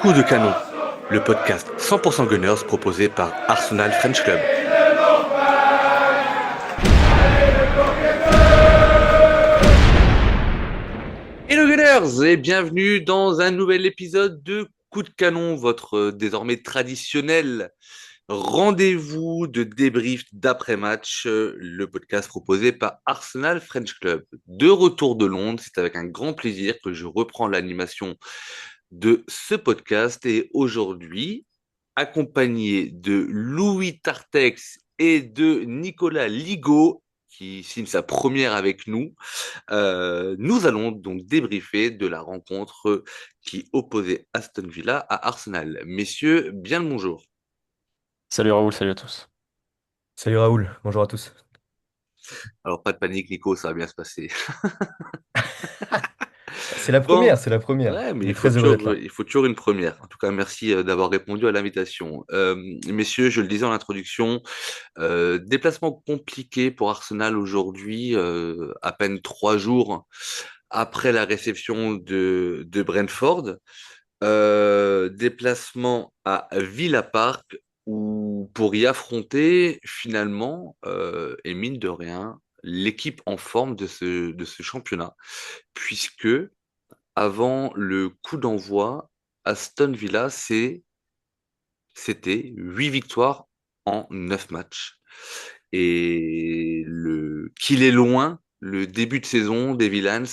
Coup de canon, le podcast 100% Gunners proposé par Arsenal French Club. Hello Gunners et bienvenue dans un nouvel épisode de Coup de canon, votre désormais traditionnel rendez-vous de débrief d'après-match, le podcast proposé par Arsenal French Club. De retour de Londres, c'est avec un grand plaisir que je reprends l'animation de ce podcast et aujourd'hui, accompagné de Louis Tartex et de Nicolas Ligo, qui signe sa première avec nous, nous allons donc débriefer de la rencontre qui opposait Aston Villa à Arsenal. Messieurs, bien le bonjour. Salut Raoul, salut à tous. Salut Raoul, bonjour à tous. Alors, pas de panique, Nico, ça va bien se passer. C'est la Bon, première, c'est la première. ouais, mais On est très heureux d'être là. il faut toujours une première. En tout cas, merci d'avoir répondu à l'invitation. Messieurs, je le disais en introduction, déplacement compliqué pour Arsenal aujourd'hui, à peine 3 jours après la réception de Brentford. Déplacement à Villa Park où pour y affronter finalement, et mine de rien, l'équipe en forme de ce championnat, puisque avant le coup d'envoi, Aston Villa, c'était 8 victoires en 9 matchs. Et qu'il est loin, le début de saison des Villans,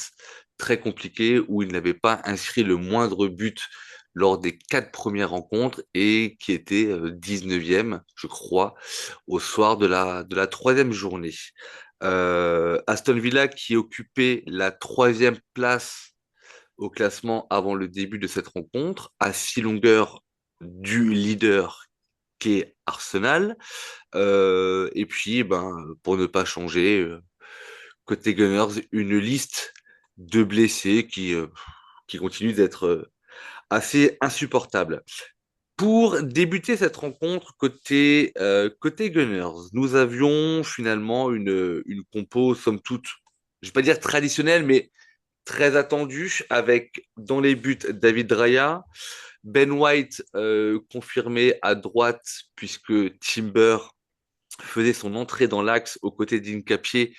très compliqué, où il n'avait pas inscrit le moindre but lors des 4 premières rencontres et qui était 19e, je crois, au soir de la troisième journée. Aston Villa qui occupait la troisième place au classement avant le début de cette rencontre, à 6 longueurs du leader qu'est Arsenal. Et puis, ben, pour ne pas changer, côté Gunners, une liste de blessés qui continue d'être assez insupportable. Pour débuter cette rencontre côté Gunners, nous avions finalement une compo, somme toute, je vais pas dire traditionnelle, mais très attendue, avec dans les buts David Raya, Ben White confirmé à droite, puisque Timber faisait son entrée dans l'axe aux côtés d'Incapié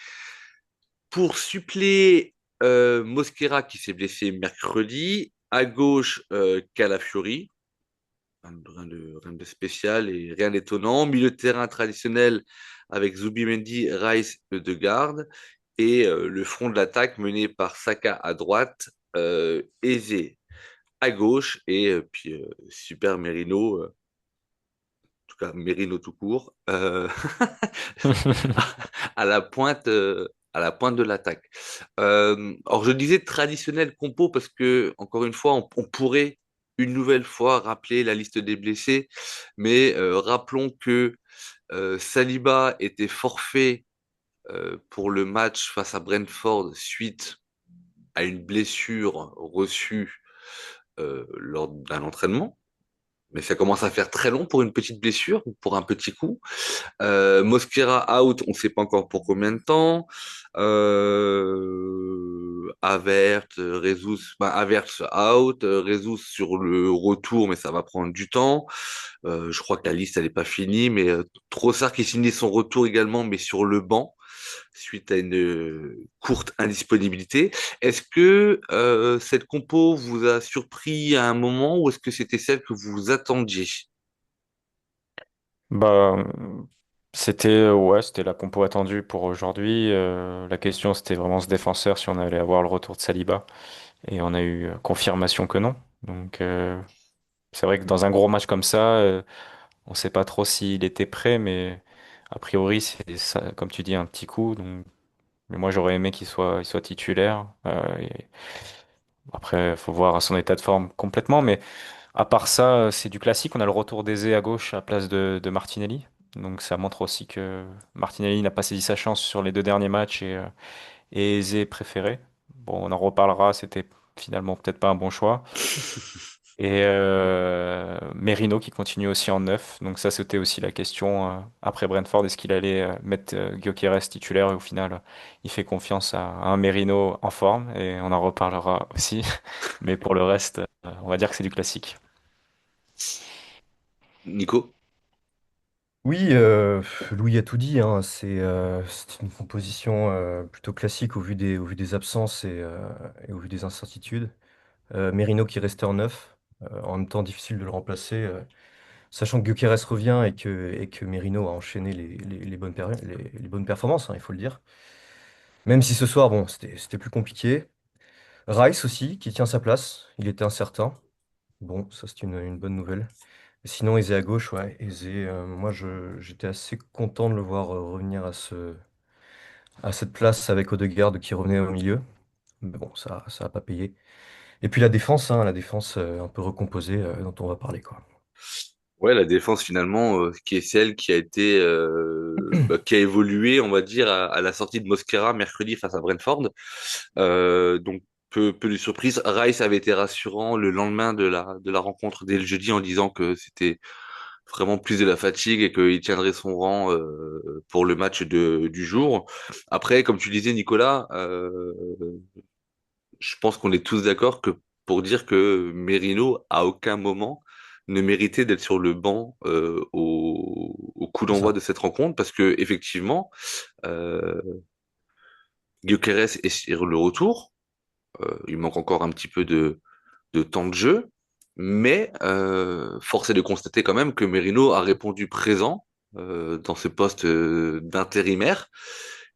pour suppléer Mosquera qui s'est blessé mercredi. À gauche, Calafiori. Rien de spécial et rien d'étonnant. Milieu de terrain traditionnel avec Zubimendi, Rice, Ødegaard. Et le front de l'attaque mené par Saka à droite, Eze à gauche et puis Super Merino, en tout cas Merino tout court, à la pointe, à la pointe de l'attaque. Alors je disais traditionnel compo parce que encore une fois, on pourrait une nouvelle fois rappeler la liste des blessés, mais rappelons que Saliba était forfait pour le match face à Brentford suite à une blessure reçue lors d'un entraînement. Mais ça commence à faire très long pour une petite blessure, pour un petit coup. Mosquera out, on ne sait pas encore pour combien de temps. Avert, Jesus, ben, Avert out, Jesus sur le retour, mais ça va prendre du temps. Je crois que la liste elle n'est pas finie, mais Trossard qui signe son retour également, mais sur le banc suite à une courte indisponibilité. Est-ce que cette compo vous a surpris à un moment ou est-ce que c'était celle que vous attendiez? Bah, c'était la compo attendue pour aujourd'hui. La question c'était vraiment ce défenseur si on allait avoir le retour de Saliba et on a eu confirmation que non. Donc c'est vrai que dans un gros match comme ça, on sait pas trop s'il était prêt, mais a priori c'est ça, comme tu dis, un petit coup. Donc, mais moi j'aurais aimé qu'il soit titulaire. Et après, faut voir son état de forme complètement, mais à part ça, c'est du classique. On a le retour d'Eze à gauche à la place de Martinelli. Donc ça montre aussi que Martinelli n'a pas saisi sa chance sur les deux derniers matchs et Eze est préféré. Bon, on en reparlera, c'était finalement peut-être pas un bon choix. Et Merino qui continue aussi en neuf. Donc ça, c'était aussi la question après Brentford, est-ce qu'il allait mettre Gyökeres titulaire et au final, il fait confiance à un Merino en forme et on en reparlera aussi. Mais pour le reste, on va dire que c'est du classique. Nico? Oui, Louis a tout dit, hein. C'est une composition plutôt classique au vu des absences et au vu des incertitudes. Merino qui restait en neuf, en même temps difficile de le remplacer, sachant que Gyökeres revient et que Merino a enchaîné les les bonnes performances, hein, il faut le dire. Même si ce soir, bon, c'était plus compliqué. Rice aussi, qui tient sa place, il était incertain. Bon, ça c'est une bonne nouvelle. Sinon, Eze à gauche, ouais. Eze, j'étais assez content de le voir revenir à cette place avec Odegaard qui revenait au milieu. Mais bon, ça a pas payé. Et puis la défense un peu recomposée dont on va parler, quoi. Ouais, la défense finalement, qui est celle qui a été, qui a évolué, on va dire, à la sortie de Mosquera mercredi face à Brentford. Donc peu de surprise. Rice avait été rassurant le lendemain de la rencontre dès le jeudi en disant que c'était vraiment plus de la fatigue et qu'il tiendrait son rang pour le match du jour. Après, comme tu disais, Nicolas, je pense qu'on est tous d'accord que pour dire que Merino, à aucun moment, ne méritait d'être sur le banc au coup C'est d'envoi ça. de cette rencontre, parce que effectivement, Gyökeres est sur le retour. Il manque encore un petit peu de temps de jeu, mais force est de constater quand même que Merino a répondu présent dans ce poste d'intérimaire,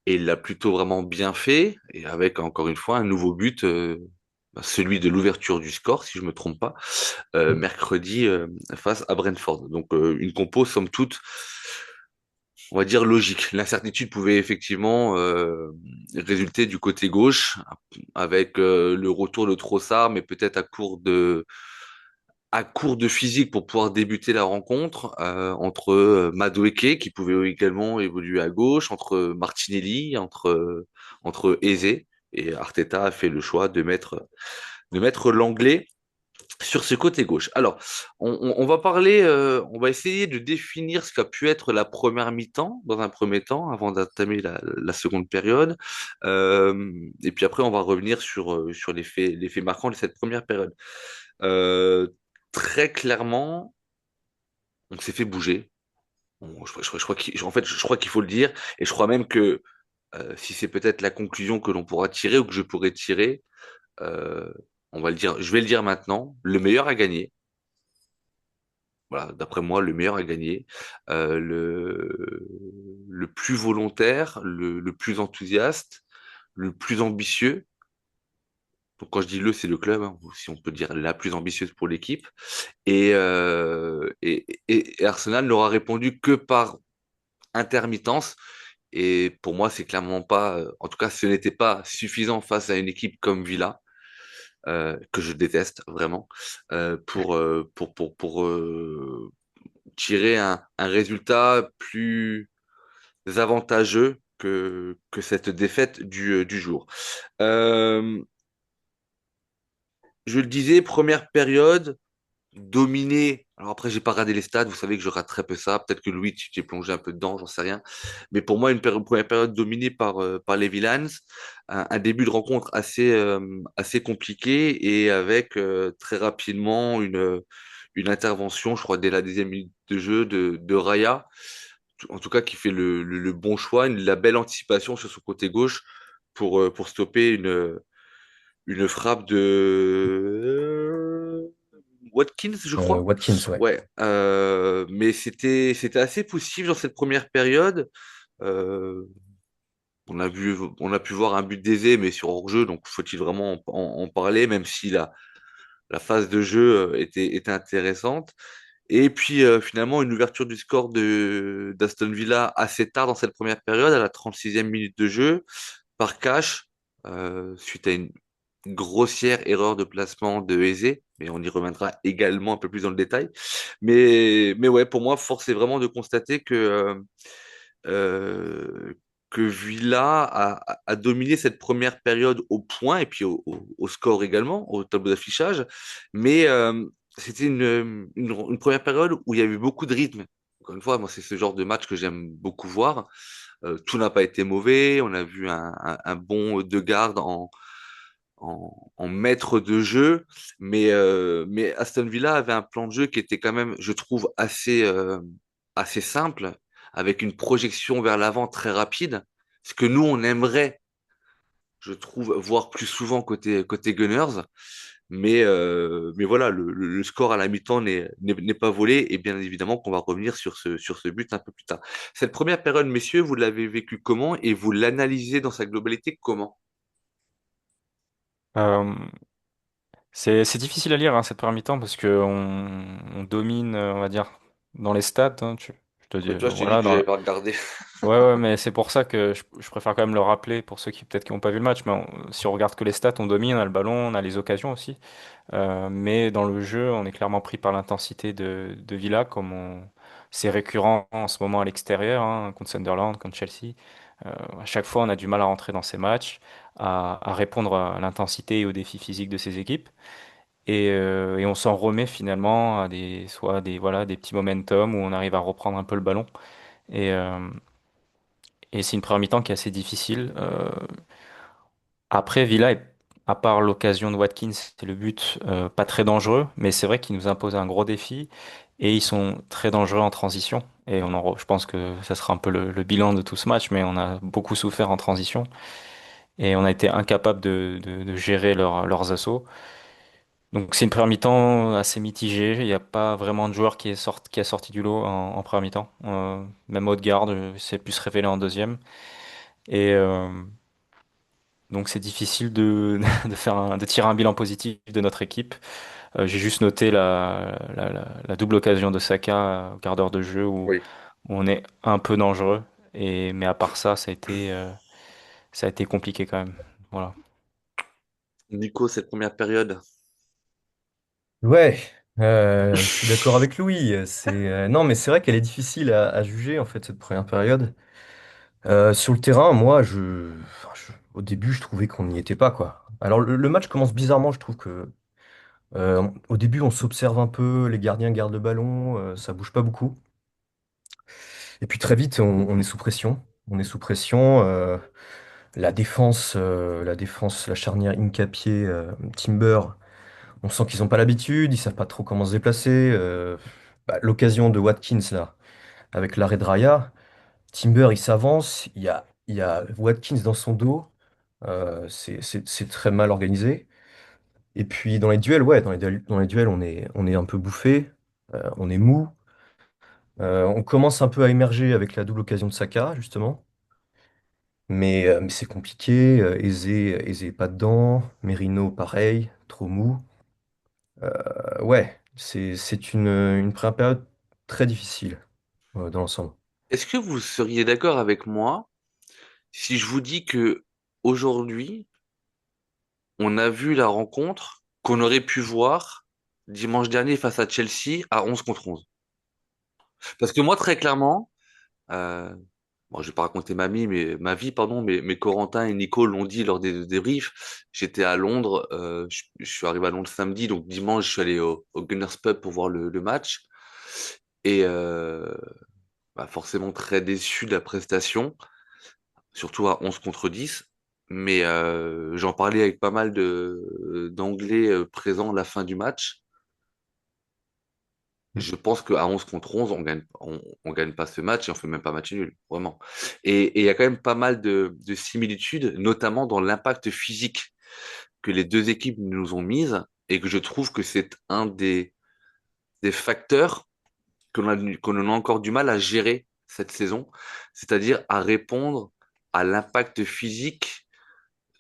et il l'a plutôt vraiment bien fait, et avec encore une fois un nouveau but, celui de l'ouverture du score, si je me trompe pas, Mm. mercredi face à Brentford. Donc une compo somme toute, on va dire logique. L'incertitude pouvait effectivement résulter du côté gauche avec le retour de Trossard, mais peut-être à court de physique pour pouvoir débuter la rencontre entre Madueke qui pouvait également évoluer à gauche, entre Martinelli, entre Eze, et Arteta a fait le choix de mettre l'anglais sur ce côté gauche. Alors, on va parler, on va essayer de définir ce qu'a pu être la première mi-temps dans un premier temps, avant d'entamer la seconde période. Et puis après, on va revenir sur les faits marquants de cette première période. Euh, Très clairement, on s'est fait bouger. Je crois en fait, je crois qu'il faut le dire, et je crois même que si c'est peut-être la conclusion que l'on pourra tirer ou que je pourrais tirer, euh, on va le dire, je vais le dire maintenant, le meilleur a gagné. Voilà, d'après moi, le meilleur a gagné. Le plus volontaire, le plus enthousiaste, le plus ambitieux. Donc quand je dis le, c'est le club, hein, ou si on peut dire la plus ambitieuse pour l'équipe. Et Arsenal n'aura répondu que par intermittence. Et pour moi, c'est clairement pas, en tout cas, ce n'était pas suffisant face à une équipe comme Villa, que je déteste vraiment, pour tirer un résultat plus avantageux que cette défaite du jour. Euh, je le disais, première période, dominé. Alors après, j'ai pas regardé les stades, vous savez que je rate très peu ça. Peut-être que Louis, tu t'es plongé un peu dedans, j'en sais rien. Mais pour moi, première période dominée par les Villans, un début de rencontre assez compliqué et avec très rapidement une intervention, je crois, dès la 10e minute de jeu de Raya, en tout cas qui fait le bon choix, la belle anticipation sur son côté gauche pour stopper une frappe de Watkins, je crois. Watkins, ouais. Ouais, mais c'était assez poussif dans cette première période. Euh, on a pu voir un but d'Eze, mais sur hors-jeu, donc faut-il vraiment en parler, même si la phase de jeu était intéressante. Et puis finalement, une ouverture du score de d'Aston Villa assez tard dans cette première période, à la 36e minute de jeu, par Cash, suite à une grossière erreur de placement de Eze, mais on y reviendra également un peu plus dans le détail. Mais ouais, pour moi, force est vraiment de constater euh, que Villa a dominé cette première période au point et puis au score également, au tableau d'affichage. Mais c'était une première période où il y avait beaucoup de rythme. Encore une fois, moi, c'est ce genre de match que j'aime beaucoup voir. Tout n'a pas été mauvais. On a vu un bon de garde en maître de jeu, mais Aston Villa avait un plan de jeu qui était quand même, je trouve, assez simple, avec une projection vers l'avant très rapide, ce que nous, on aimerait, je trouve, voir plus souvent côté Gunners. Mais voilà, le score à la mi-temps n'est pas volé, et bien évidemment qu'on va revenir sur ce but un peu plus tard. Cette première période, messieurs, vous l'avez vécu comment et vous l'analysez dans sa globalité comment? Euh, c'est difficile à lire hein, cette première mi-temps parce que on domine, on va dire, dans les stats. Hein, je te dis, Ouais, tu vois, je t'ai dit voilà, que j'avais pas regardé. ouais, ouais, mais c'est pour ça que je préfère quand même le rappeler pour ceux qui peut-être qui n'ont pas vu le match. Mais si on regarde que les stats, on domine, on a le ballon, on a les occasions aussi. Mais dans le jeu, on est clairement pris par l'intensité de Villa, c'est récurrent en ce moment à l'extérieur, hein, contre Sunderland, contre Chelsea. À chaque fois, on a du mal à rentrer dans ces matchs, à répondre à l'intensité et aux défis physiques de ces équipes. Et on s'en remet finalement à soit voilà, des petits momentum où on arrive à reprendre un peu le ballon. Et, euh, et c'est une première mi-temps qui est assez difficile. Après, Villa, à part l'occasion de Watkins, c'était le but pas très dangereux, mais c'est vrai qu'ils nous imposent un gros défi et ils sont très dangereux en transition. Et je pense que ça sera un peu le bilan de tout ce match, mais on a beaucoup souffert en transition et on a été incapable de gérer leurs assauts. Donc c'est une première mi-temps assez mitigée. Il n'y a pas vraiment de joueur qui a sorti du lot en première mi-temps. Même Odegaard s'est plus révélé en deuxième. Et donc c'est difficile de tirer un bilan positif de notre équipe. J'ai juste noté la double occasion de Saka au quart d'heure de jeu où Oui. on est un peu dangereux. Mais à part ça, ça a été compliqué quand même. Voilà. Nico, cette première période. Ouais, je suis d'accord avec Louis. Non, mais c'est vrai qu'elle est difficile à juger en fait cette première période. Sur le terrain, moi, au début, je trouvais qu'on n'y était pas quoi. Alors le match commence bizarrement, je trouve que au début, on s'observe un peu, les gardiens gardent le ballon, ça bouge pas beaucoup. Et puis très vite, on est sous pression. On est sous pression. La charnière Hincapié, Timber. On sent qu'ils n'ont pas l'habitude, ils savent pas trop comment se déplacer. L'occasion de Watkins là, avec l'arrêt de Raya, Timber il s'avance, il y a Watkins dans son dos. C'est très mal organisé. Et puis dans les duels, ouais, dans les duels, on est un peu bouffé, on est mou. On commence un peu à émerger avec la double occasion de Saka, justement. Mais c'est compliqué. Eze, pas dedans. Merino, pareil, trop mou. Ouais, c'est une première période très difficile dans l'ensemble. Est-ce que vous seriez d'accord avec moi si je vous dis que aujourd'hui, on a vu la rencontre qu'on aurait pu voir dimanche dernier face à Chelsea à 11 contre 11? Parce que moi, très clairement, euh, bon, je vais pas raconter ma vie, pardon, mais Corentin et Nico l'ont dit lors des débriefs. J'étais à Londres, je suis arrivé à Londres samedi, donc dimanche, je suis allé au Gunners Pub pour voir le match. Et forcément très déçu de la prestation, surtout à 11 contre 10. Mais j'en parlais avec pas mal d'Anglais présents à la fin du match. Mm. Je pense qu'à 11 contre 11, on gagne pas ce match et on fait même pas match nul, vraiment. Et il y a quand même pas mal de similitudes, notamment dans l'impact physique que les deux équipes nous ont mises et que je trouve que c'est un des facteurs qu'on a encore du mal à gérer cette saison, c'est-à-dire à répondre à l'impact physique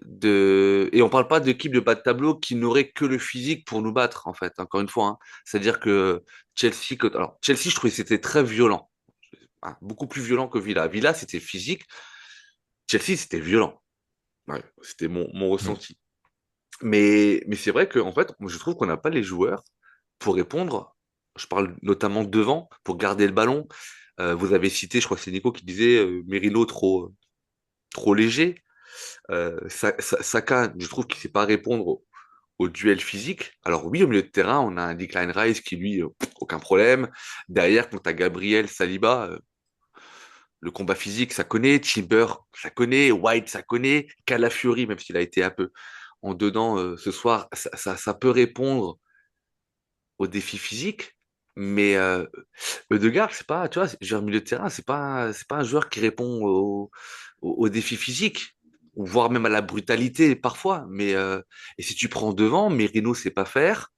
de... Et on parle pas d'équipe de bas de tableau qui n'aurait que le physique pour nous battre, en fait, encore une fois. Hein. C'est-à-dire que Alors, Chelsea, je trouvais que c'était très violent. Hein, beaucoup plus violent que Villa. Villa, c'était physique. Chelsea, c'était violent. Ouais, c'était mon Mm. ressenti. Mais c'est vrai qu'en fait, moi, je trouve qu'on n'a pas les joueurs pour répondre. Je parle notamment devant, pour garder le ballon. Vous avez cité, je crois que c'est Nico qui disait Merino trop léger. Saka, je trouve qu'il ne sait pas répondre au duel physique. Alors oui, au milieu de terrain, on a un Declan Rice qui, lui, aucun problème. Derrière, quand tu as Gabriel, Saliba, le combat physique, ça connaît. Timber, ça connaît. White, ça connaît. Calafiori, même s'il a été un peu en dedans ce soir, ça peut répondre aux défis physiques, mais Ødegaard, c'est pas, tu vois, joueur milieu de terrain, c'est pas un joueur qui répond aux défis physiques, ou voire même à la brutalité parfois. Et si tu prends devant, Merino sait pas faire,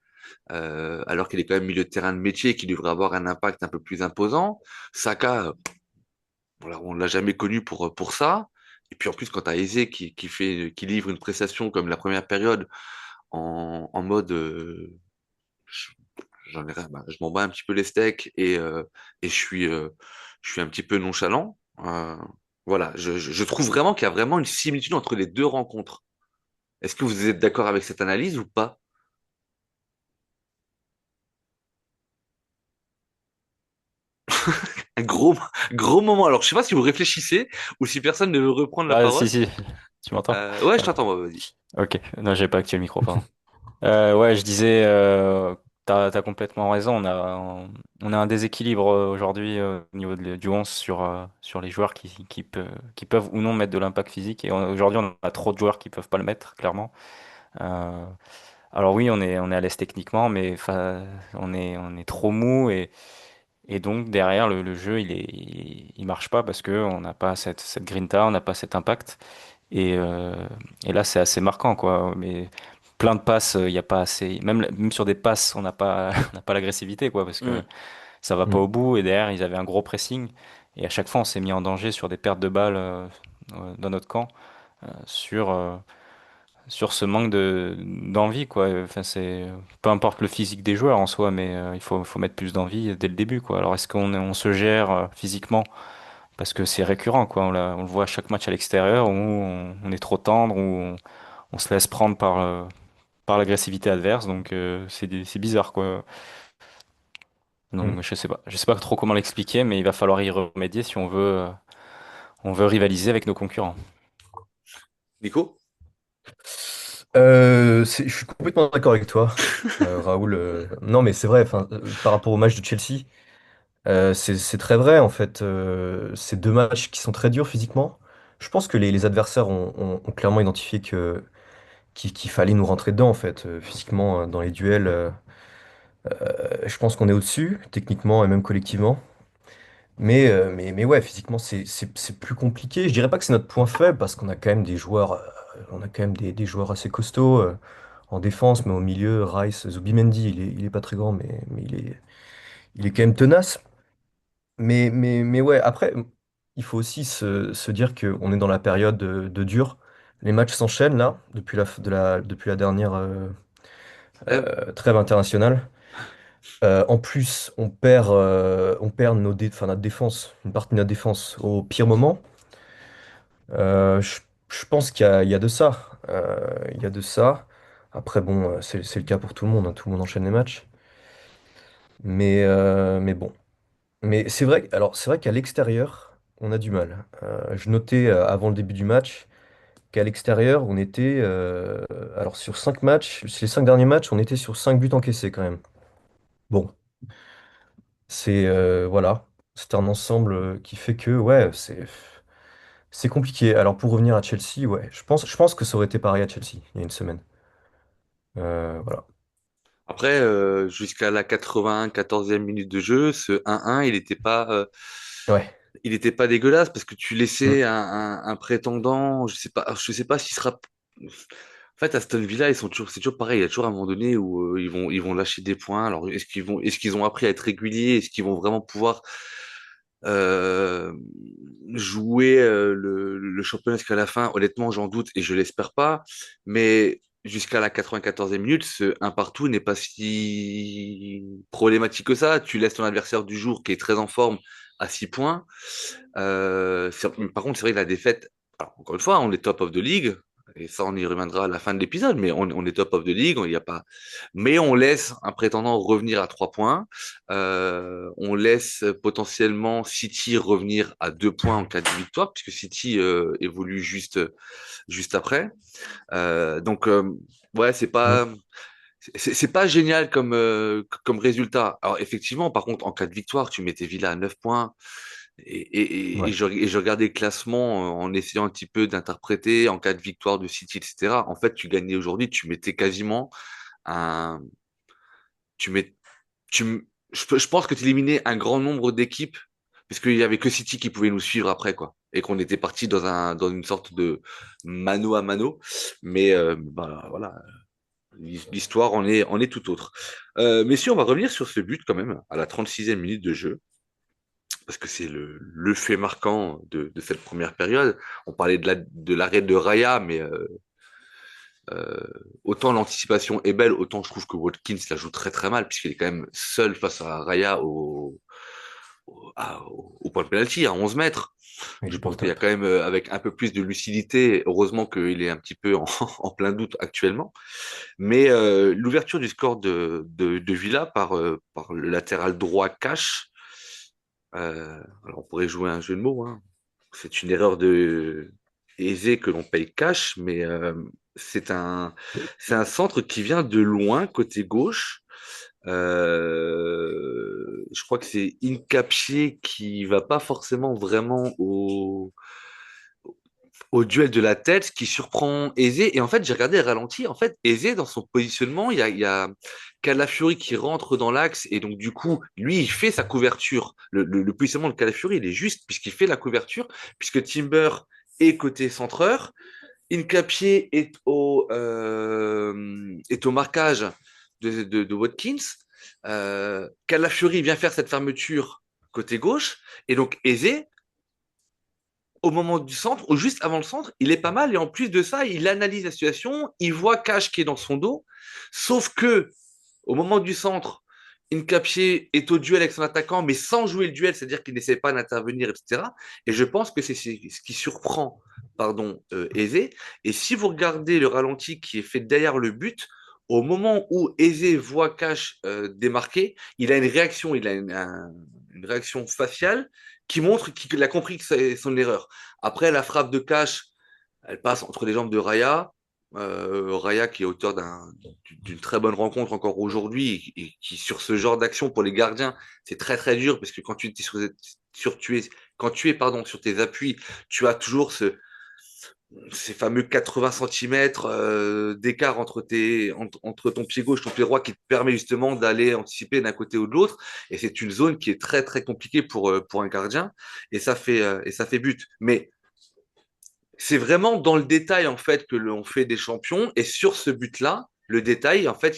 alors qu'il est quand même milieu de terrain de métier, qui devrait avoir un impact un peu plus imposant. Saka, voilà, on l'a jamais connu pour ça. Et puis en plus, quand tu as Eze qui livre une prestation comme la première période en mode je- j'en ai rien, bah, je m'en bats un petit peu les steaks et je suis un petit peu nonchalant. Voilà, je trouve vraiment qu'il y a vraiment une similitude entre les deux rencontres. Est-ce que vous êtes d'accord avec cette analyse ou pas? Un gros moment. Alors, je sais pas si vous réfléchissez ou si personne ne veut reprendre la Ah, si, parole. si, tu m'entends? Ouais, je Ouais. t'entends, moi, vas-y. Ok, non, j'ai pas activé le micro, pardon. Ouais, je disais, t'as complètement raison. On a un déséquilibre aujourd'hui au niveau du 11 sur les joueurs qui peuvent ou non mettre de l'impact physique. Et aujourd'hui, on a trop de joueurs qui peuvent pas le mettre, clairement. Euh, alors oui, on est à l'aise techniquement, mais on est trop mou et donc derrière le jeu, il marche pas parce que on n'a pas cette grinta, on n'a pas cet impact. Et, euh, et là, c'est assez marquant, quoi. Mais plein de passes, il n'y a pas assez. Même sur des passes, on n'a pas, on n'a pas l'agressivité, quoi, parce que Hmm. ça va pas Mm. au bout. Et derrière, ils avaient un gros pressing. Et à chaque fois, on s'est mis en danger sur des pertes de balles dans notre camp, sur, euh, sur ce manque d'envie, quoi. Enfin, peu importe le physique des joueurs en soi, mais il faut mettre plus d'envie dès le début, quoi. Alors, est-ce qu'on se gère physiquement? Parce que c'est récurrent, quoi. On le voit à chaque match à l'extérieur où on est trop tendre, où on se laisse prendre par l'agressivité adverse. Donc c'est bizarre, quoi. Mm. Donc je sais pas trop comment l'expliquer, mais il va falloir y remédier si on veut rivaliser avec nos concurrents. Nico? Je suis complètement d'accord avec toi, Raoul. Non, mais c'est vrai, enfin, par rapport au match de Chelsea, c'est très vrai, en fait. C'est deux matchs qui sont très durs physiquement. Je pense que les adversaires ont clairement identifié qu'il fallait nous rentrer dedans, en fait. Physiquement, dans les duels, je pense qu'on est au-dessus, techniquement et même collectivement. Mais ouais, physiquement, c'est plus compliqué. Je dirais pas que c'est notre point faible parce qu'on a quand même des joueurs, on a quand même des joueurs assez costauds en défense, mais au milieu, Rice, Zubimendi, il est pas très grand, mais il est quand même tenace. Mais ouais, après, il faut aussi se dire qu'on est dans la période de dur. Les matchs s'enchaînent là, depuis la dernière Rêve? trêve internationale. En plus, on perd enfin, notre défense, une partie de notre défense au pire moment. Je pense qu'il y a de ça. Il y a de ça. Après, bon, c'est le cas pour tout le monde, hein. Tout le monde enchaîne les matchs. Mais bon. Mais c'est vrai qu'à l'extérieur, on a du mal. Je notais avant le début du match qu'à l'extérieur, on était. Alors, sur 5 matchs, sur les 5 derniers matchs, on était sur 5 buts encaissés quand même. Bon, voilà. C'est un ensemble qui fait que, ouais, c'est compliqué. Alors, pour revenir à Chelsea, ouais, je pense que ça aurait été pareil à Chelsea il y a une semaine. Voilà. Après, jusqu'à la 94e minute de jeu, ce 1-1, Ouais. il était pas dégueulasse parce que tu Mm. laissais un prétendant, je sais pas s'il sera. En fait, Aston Villa, c'est toujours pareil. Il y a toujours un moment donné où ils vont lâcher des points. Alors, est-ce qu'ils ont appris à être réguliers? Est-ce qu'ils vont vraiment pouvoir euh, jouer le championnat jusqu'à la fin? Honnêtement, j'en doute et je l'espère pas. Mais jusqu'à la 94e minute, ce un partout n'est pas si problématique que ça. Tu laisses ton adversaire du jour qui est très en forme à 6 points. Par contre, c'est vrai que la défaite, alors, encore une fois, on est top of the league, et ça, on y reviendra à la fin de l'épisode, mais on est top of the league, il y a pas. Mais on laisse un prétendant revenir à 3 points. On laisse potentiellement City revenir à 2 points en cas de victoire, puisque City évolue juste après. Donc, ouais, Mm. c'est pas génial comme résultat. Alors, effectivement, par contre, en cas de victoire, tu mettais Villa à 9 points. Et Ouais. je regardais le classement en essayant un petit peu d'interpréter en cas de victoire de City, etc. En fait, tu gagnais aujourd'hui, tu mettais quasiment un, tu mets, je pense que tu éliminais un grand nombre d'équipes, puisqu'il y avait que City qui pouvait nous suivre après, quoi. Et qu'on était parti dans une sorte de mano à mano. Mais bah, voilà, l'histoire en est tout autre. Messieurs, on va revenir sur ce but quand même, à la 36e minute de jeu, parce que c'est le fait marquant de cette première période. On parlait de l'arrêt de Raya, mais euh, autant l'anticipation est belle, autant je trouve que Watkins la joue très très mal, puisqu'il est quand même seul face à Raya au point de pénalty, à 11 mètres. Il Je est pas pense au qu'il y a top. quand même, avec un peu plus de lucidité, heureusement qu'il est un petit peu en plein doute actuellement, mais l'ouverture du score de Villa par le latéral droit Cash, alors on pourrait jouer un jeu de mots, hein. C'est une erreur de aisée que l'on paye cash, mais c'est un, c'est un centre qui vient de loin, côté gauche. Je crois que c'est Incapié qui va pas forcément vraiment au duel de la tête, qui surprend Eze. Et en fait, j'ai regardé le ralenti. En fait, Eze, dans son positionnement, il y a Calafiori qui rentre dans l'axe. Et donc, du coup, lui, il fait sa couverture. Le positionnement de Calafiori, il est juste, puisqu'il fait la couverture, puisque Timber est côté centreur. Incapié est au marquage de Watkins. Calafiori vient faire cette fermeture côté gauche. Et donc, Eze, au moment du centre, ou juste avant le centre, il est pas mal. Et en plus de ça, il analyse la situation, il voit Cash qui est dans son dos. Sauf que, au moment du centre, Incapié est au duel avec son attaquant, mais sans jouer le duel, c'est-à-dire qu'il n'essaie pas d'intervenir, etc. Et je pense que c'est ce qui surprend, pardon, Eze. Et si vous regardez le ralenti qui est fait derrière le but, au moment où Eze voit Cash démarquer, il a une réaction, une réaction faciale qui montre qu'il a compris que c'est son erreur. Après, la frappe de Cash, elle passe entre les jambes de Raya. Raya qui est auteur d'une très bonne rencontre encore aujourd'hui et qui sur ce genre d'action pour les gardiens c'est très très dur parce que quand tu es quand tu es pardon sur tes appuis tu as toujours ces fameux 80 centimètres d'écart entre ton pied gauche et ton pied droit qui te permet justement d'aller anticiper d'un côté ou de l'autre. Et c'est une zone qui est très, très compliquée pour un gardien. Et ça fait but. Mais c'est vraiment dans le détail, en fait, que l'on fait des champions. Et sur ce but-là, le détail, en fait,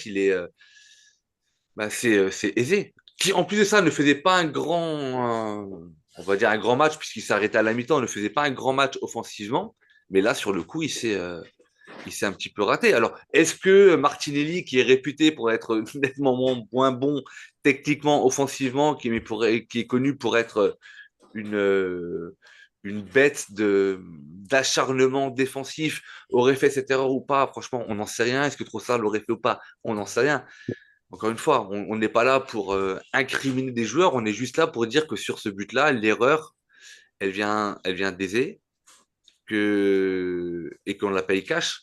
c'est aisé. Qui, en plus de ça, ne faisait pas on va dire un grand match, puisqu'il s'arrêtait à la mi-temps, ne faisait pas un grand match offensivement. Mais là, sur le coup, il s'est un petit peu raté. Alors, est-ce que Martinelli, qui est réputé pour être nettement moins bon techniquement, offensivement, qui est connu pour être une, euh, une bête d'acharnement défensif, aurait fait cette erreur ou pas? Franchement, on n'en sait rien. Est-ce que Trossard l'aurait fait ou pas? On n'en sait rien. Encore une fois, on n'est pas là pour incriminer des joueurs, on est juste là pour dire que sur ce but-là, l'erreur, elle vient d'Eze et qu'on la paye cash.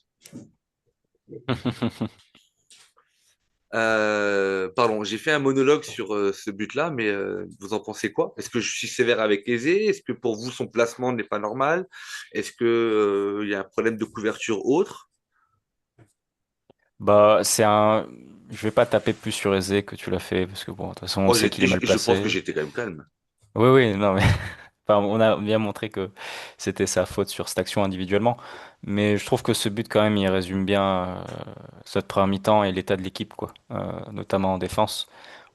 Pardon, j'ai fait un monologue sur ce but-là, mais vous en pensez quoi? Est-ce que je suis sévère avec Eze? Est-ce que pour vous, son placement n'est pas normal? Est-ce que, il y a un problème de couverture autre? Bah, je vais pas taper plus sur Eze que tu l'as fait, parce que bon, de toute façon, on Oh, sait qu'il est mal je pense que placé. j'étais quand même calme. Oui, oui, non, mais enfin, on a bien montré que c'était sa faute sur cette action individuellement. Mais je trouve que ce but, quand même, il résume bien cette première mi-temps et l'état de l'équipe, quoi. Notamment en défense,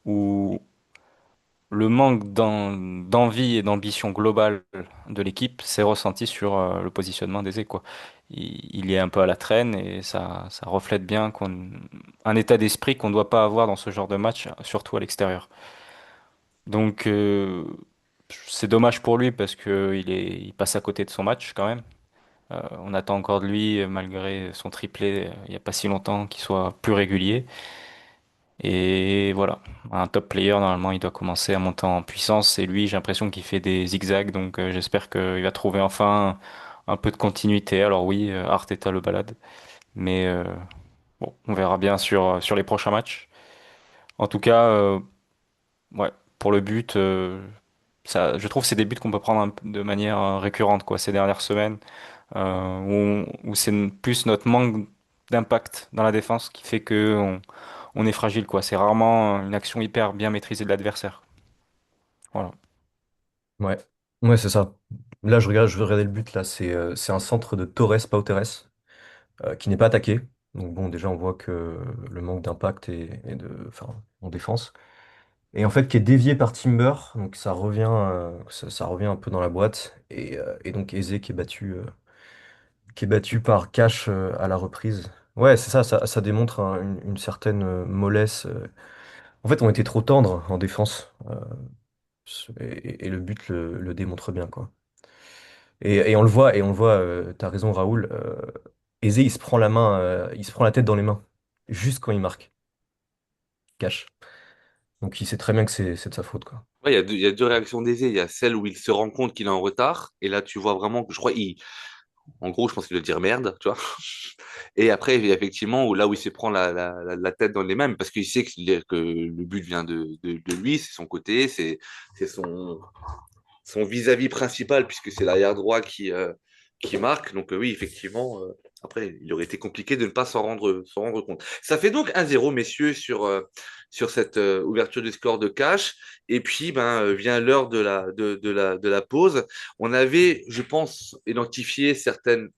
où le manque d'envie et d'ambition globale de l'équipe s'est ressenti sur le positionnement des quoi. Il est un peu à la traîne et ça reflète bien un état d'esprit qu'on ne doit pas avoir dans ce genre de match, surtout à l'extérieur. Donc, c'est dommage pour lui parce que il passe à côté de son match quand même. On attend encore de lui, malgré son triplé, il n'y a pas si longtemps, qu'il soit plus régulier. Et voilà, un top player, normalement, il doit commencer à monter en puissance. Et lui, j'ai l'impression qu'il fait des zigzags, donc j'espère qu'il va trouver enfin un peu de continuité. Alors oui, Arteta le balade, mais bon, on verra bien sur les prochains matchs. En tout cas, ouais, pour le but. ça, je trouve que c'est des buts qu'on peut prendre de manière récurrente quoi, ces dernières semaines, où c'est plus notre manque d'impact dans la défense qui fait que on est fragile quoi. C'est rarement une action hyper bien maîtrisée de l'adversaire. Voilà. Ouais, ouais, c'est ça. Là, je vais regarder le but, là, c'est un centre de Torres Pauteres, qui n'est pas attaqué. Donc bon, déjà, on voit que le manque d'impact enfin, en défense. Et en fait, qui est dévié par Timber, donc ça revient un peu dans la boîte. Et donc Eze qui est battu par Cash à la reprise. Ouais, c'est ça, ça démontre une certaine mollesse. En fait, on était trop tendres en défense. Et le but le démontre bien, quoi. Et on le voit, t'as raison, Raoul. Eze, il se prend la main, il se prend la tête dans les mains, juste quand il marque, Cash. Donc il sait très bien que c'est de sa faute, quoi. Ouais, il y a deux réactions d'Eze. Il y a celle où il se rend compte qu'il est en retard. Et là, tu vois vraiment que je crois, en gros, je pense qu'il doit dire merde, tu vois. Et après, il y a effectivement, là où il se prend la tête dans les mains, parce qu'il sait que le but vient de lui, c'est son côté, c'est son vis-à-vis principal, puisque c'est l'arrière droit qui marque. Donc oui, effectivement, après, il aurait été compliqué de ne pas s'en rendre compte. Ça fait donc 1-0, messieurs, sur cette ouverture du score de Cash. Et puis, vient l'heure de la pause. On avait, je pense, identifié certaines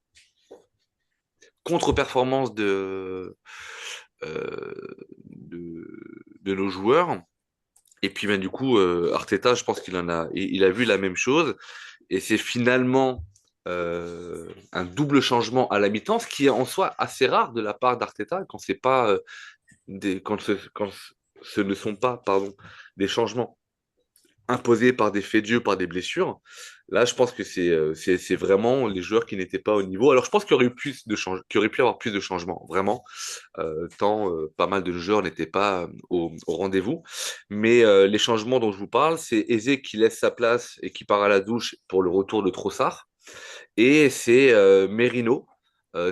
contre-performances de, de nos joueurs. Et puis, du coup, Arteta, je pense il a vu la même chose. Et c'est finalement un double changement à la mi-temps, ce qui est en soi assez rare de la part d'Arteta quand c'est pas quand ce ne sont pas des changements imposés par des faits de jeu, par des blessures. Là, je pense que c'est vraiment les joueurs qui n'étaient pas au niveau. Alors, je pense qu'il y aurait eu qu'il y aurait pu avoir plus de changements, vraiment, tant pas mal de joueurs n'étaient pas au rendez-vous. Mais les changements dont je vous parle, c'est Eze qui laisse sa place et qui part à la douche pour le retour de Trossard. Et c'est Merino,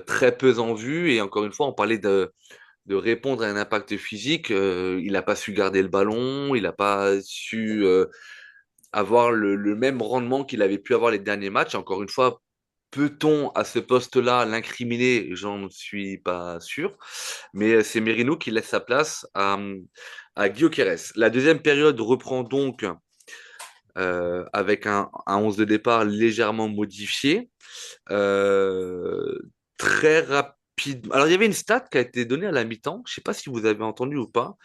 très peu en vue. Et encore une fois, on parlait de répondre à un impact physique. Il n'a pas su garder le ballon, il n'a pas su avoir le même rendement qu'il avait pu avoir les derniers matchs. Encore une fois, peut-on à ce poste-là l'incriminer? J'en suis pas sûr. Mais c'est Merino qui laisse sa place à Guillaume Quérez. La deuxième période reprend donc avec un 11 de départ légèrement modifié. Euh, très rapide. Alors, il y avait une stat qui a été donnée à la mi-temps. Je ne sais pas si vous avez entendu ou pas,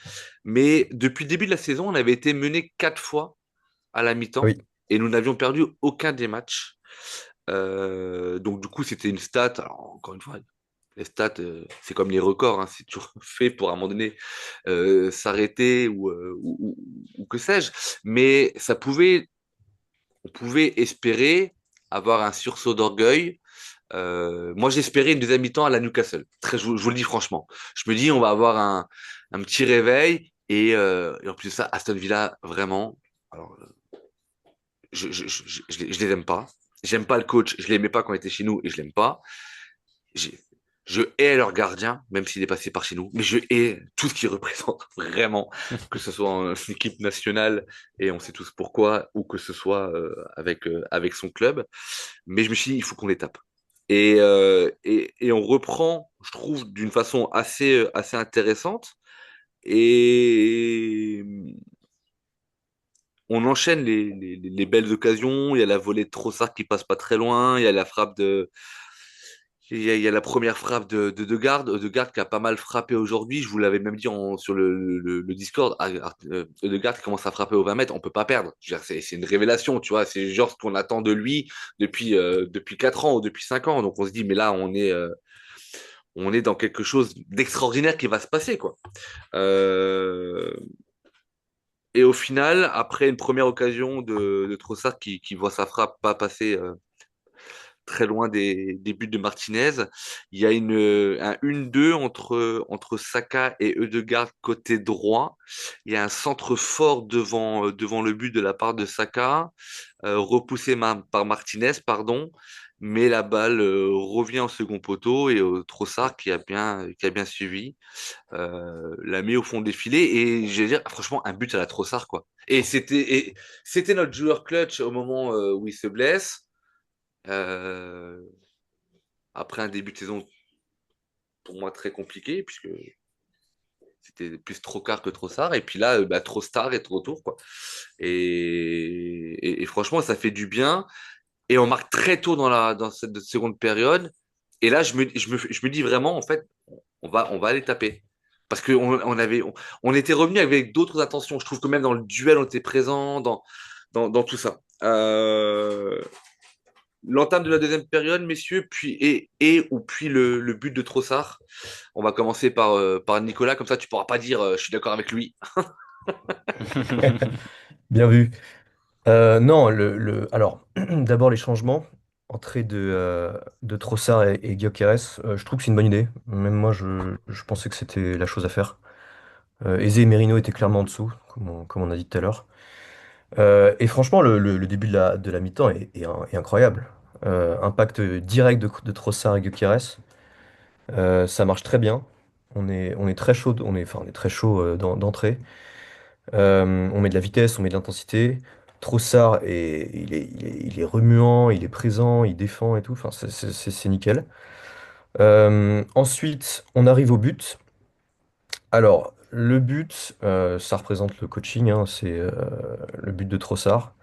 mais depuis le début de la saison, on avait été mené 4 fois à la mi-temps Oui, et nous n'avions perdu aucun des matchs. Donc, du coup, c'était une stat. Alors, encore une fois, les stats, c'est comme les records, hein, c'est toujours fait pour à un moment donné s'arrêter ou que sais-je. Mais on pouvait espérer avoir un sursaut d'orgueil. Moi, j'espérais une deuxième mi-temps à la Newcastle. Je vous le dis franchement. Je me dis, on va avoir un petit réveil. Et en plus de ça, Aston Villa, vraiment, alors, je les aime pas. J'aime pas le coach. Je l'aimais pas quand il était chez nous et je l'aime pas. J'ai- Je hais leur gardien, même s'il est passé par chez nous, mais je hais tout ce qu'il représente vraiment, que ce soit en équipe nationale, et on sait tous pourquoi, ou que ce soit avec son club. Mais je me suis dit, il faut qu'on les tape. Et on reprend, je trouve, d'une façon assez intéressante. Et on enchaîne les belles occasions. Il y a la volée de Trossard qui passe pas très loin. Il y a la frappe de, il y a la première frappe de Degarde qui a pas mal frappé aujourd'hui. Je vous l'avais même dit sur le Discord. Degarde qui commence à frapper aux 20 mètres, on peut pas perdre. Je veux dire, c'est une révélation, tu vois. C'est genre ce qu'on attend de lui depuis 4 ans ou depuis 5 ans. Donc on se dit, mais là, on est dans quelque chose d'extraordinaire qui va se passer, quoi. Euh, et au final, après une première occasion de Trossard qui voit sa frappe pas passer très loin des buts de Martinez. Il y a un 1-2 entre Saka et Ødegaard côté droit. Il y a un centre fort devant le but de la part de Saka, repoussé par Martinez, pardon. Mais la balle revient au second poteau et Trossard qui a bien suivi la met au fond des filets et je vais dire franchement un but à la Trossard quoi. Et c'était notre joueur clutch au moment où il se blesse. Euh, Après un début de saison pour moi très compliqué, puisque c'était plus Trossard que Trossard. Et puis là, bah, Trossard est de retour, quoi. Et franchement, ça fait du bien. Et on marque très tôt dans cette seconde période. Et là, je me dis vraiment, en fait, on va aller taper. Parce qu'on était revenu avec d'autres intentions. Je trouve que même dans le duel, on était présent, dans tout ça. L'entame de la deuxième période, messieurs, puis le but de Trossard. On va commencer par Nicolas, comme ça tu pourras pas dire je suis d'accord avec lui. Bien vu. Non, alors, d'abord les changements. Entrée de Trossard et Gyökeres, je trouve que c'est une bonne idée. Même moi, je pensais que c'était la chose à faire. Eze et Merino étaient clairement en dessous, comme on a dit tout à l'heure. Et franchement, le début de la mi-temps est incroyable. Impact direct de Trossard et Gyökeres. Ça marche très bien. On est très chaud, enfin, on est très chaud d'entrée. On met de la vitesse, on met de l'intensité. Trossard, il est remuant, il est présent, il défend et tout. Enfin, c'est nickel. Ensuite, on arrive au but. Alors, le but, ça représente le coaching, hein, c'est le but de Trossard.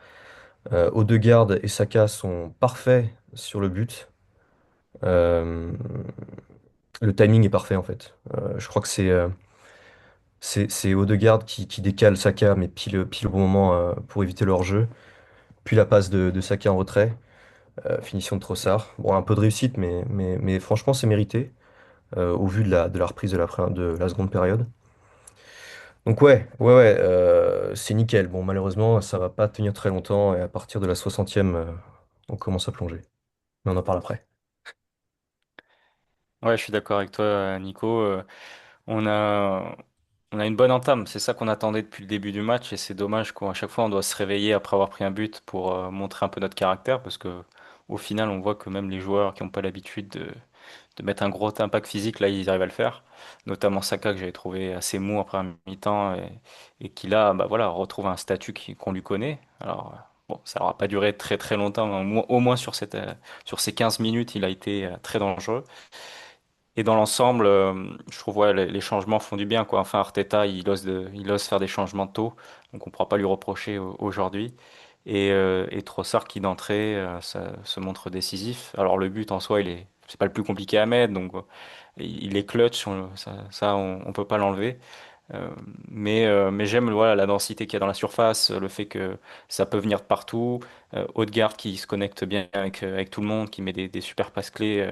Odegaard et Saka sont parfaits sur le but. Euh, le timing est parfait en fait. Je crois que c'est Odegaard qui décale Saka, mais pile au bon moment pour éviter le hors-jeu. Puis la passe de Saka en retrait. Finition de Trossard. Bon, un peu de réussite, mais franchement, c'est mérité au vu de la reprise de la seconde période. Donc ouais, c'est nickel. Bon, malheureusement, ça va pas tenir très longtemps et à partir de la 60e, on commence à plonger. Mais on en parle après. Ouais, je suis d'accord avec toi, Nico. On a, on a une bonne entame. C'est ça qu'on attendait depuis le début du match et c'est dommage qu'à chaque fois on doit se réveiller après avoir pris un but pour montrer un peu notre caractère parce que au final on voit que même les joueurs qui n'ont pas l'habitude de mettre un gros impact physique, là ils arrivent à le faire. Notamment Saka que j'avais trouvé assez mou après un mi-temps et qui là bah voilà, retrouve un statut qu'on lui connaît. Alors bon, ça n'aura pas duré très très longtemps, mais au moins sur ces 15 minutes il a été très dangereux. Et dans l'ensemble, je trouve ouais, les changements font du bien, quoi. Enfin, Arteta, il ose faire des changements tôt, donc on ne pourra pas lui reprocher aujourd'hui. Et Trossard qui d'entrée ça se montre décisif. Alors le but en soi, c'est pas le plus compliqué à mettre, donc il est clutch, ça on peut pas l'enlever. Euh, mais j'aime voilà, la densité qu'il y a dans la surface, le fait que ça peut venir de partout. Odegaard qui se connecte bien avec tout le monde, qui met des super passes clés.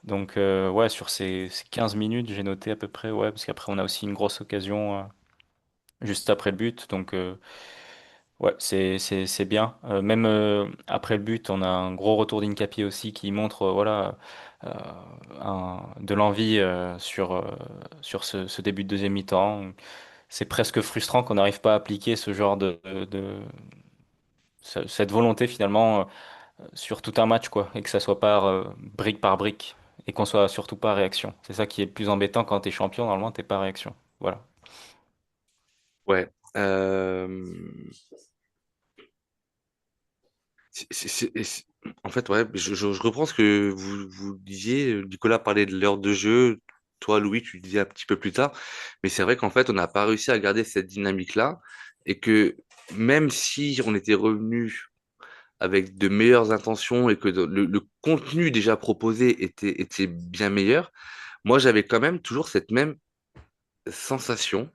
Donc ouais, sur ces 15 minutes, j'ai noté à peu près, ouais, parce qu'après on a aussi une grosse occasion juste après le but. Donc ouais, c'est bien. Même après le but, on a un gros retour d'Hincapié aussi qui montre voilà euh, de l'envie sur ce début de deuxième mi-temps. C'est presque frustrant qu'on n'arrive pas à appliquer ce genre cette volonté finalement sur tout un match, quoi, et que ça soit pas brique par brique, et qu'on soit surtout pas à réaction. C'est ça qui est le plus embêtant quand t'es champion, normalement t'es pas à réaction. Voilà. Ouais. En fait, ouais, je reprends ce que vous disiez. Nicolas parlait de l'heure de jeu. Toi, Louis, tu disais un petit peu plus tard. Mais c'est vrai qu'en fait, on n'a pas réussi à garder cette dynamique-là. Et que même si on était revenu avec de meilleures intentions et que le contenu déjà proposé était bien meilleur, moi, j'avais quand même toujours cette même sensation.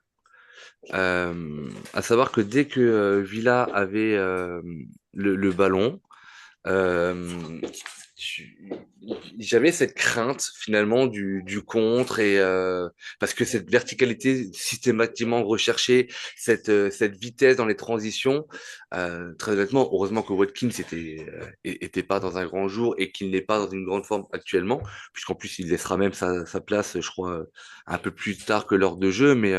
À savoir que dès que Villa avait le ballon, euh, j'avais cette crainte finalement du contre parce que cette verticalité systématiquement recherchée, cette vitesse dans les transitions, très honnêtement, heureusement que Watkins était pas dans un grand jour et qu'il n'est pas dans une grande forme actuellement, puisqu'en plus il laissera même sa place, je crois, un peu plus tard que l'heure de jeu, mais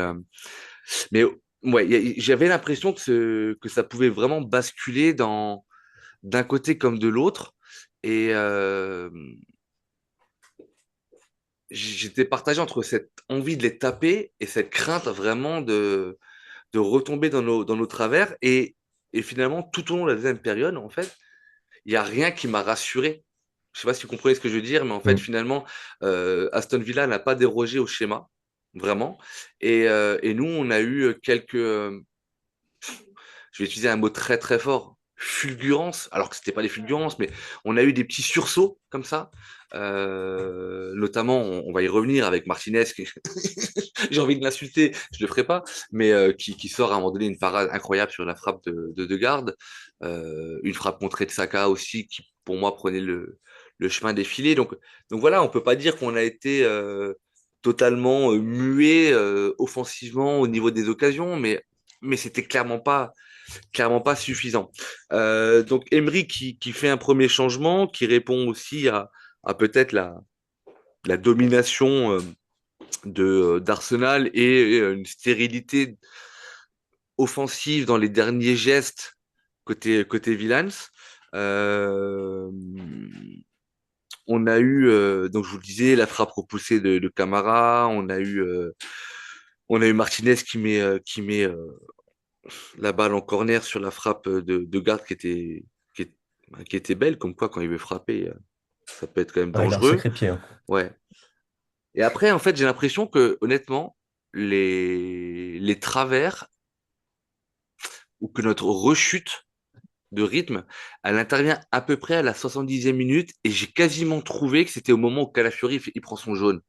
ouais, j'avais l'impression que ça pouvait vraiment basculer d'un côté comme de l'autre. Et j'étais partagé entre cette envie de les taper et cette crainte vraiment de retomber dans nos travers. Et finalement, tout au long de la deuxième période, en fait, il n'y a rien qui m'a rassuré. Je ne sais pas si vous comprenez ce que je veux dire, mais en fait, Mm. finalement, Aston Villa n'a pas dérogé au schéma, vraiment. Et nous, on a eu quelques, je vais utiliser un mot très très fort, fulgurance, alors que c'était pas des fulgurances, mais on a eu des petits sursauts comme ça. Notamment, on va y revenir avec Martinez, qui... j'ai envie de l'insulter, je le ferai pas, mais qui sort à un moment donné une parade incroyable sur la frappe de garde. Une frappe contrée de Saka aussi, qui pour moi prenait le chemin des filets. Donc voilà, on peut pas dire qu'on a été totalement muet offensivement au niveau des occasions, mais c'était clairement pas suffisant. Donc Emery qui fait un premier changement, qui répond aussi à peut-être la domination d'Arsenal et une stérilité offensive dans les derniers gestes côté Villans. Euh, on a eu, donc je vous le disais, la frappe repoussée de Camara. On a eu Martinez qui met la balle en corner sur la frappe de garde qui, est- qui était belle, comme quoi quand il veut frapper, ça peut être quand même Ah, il a un dangereux. sacré pied, hein. Ouais. Et après, en fait, j'ai l'impression que, honnêtement, les travers ou que notre rechute de rythme, elle intervient à peu près à la 70e minute et j'ai quasiment trouvé que c'était au moment où Calafiori il prend son jaune.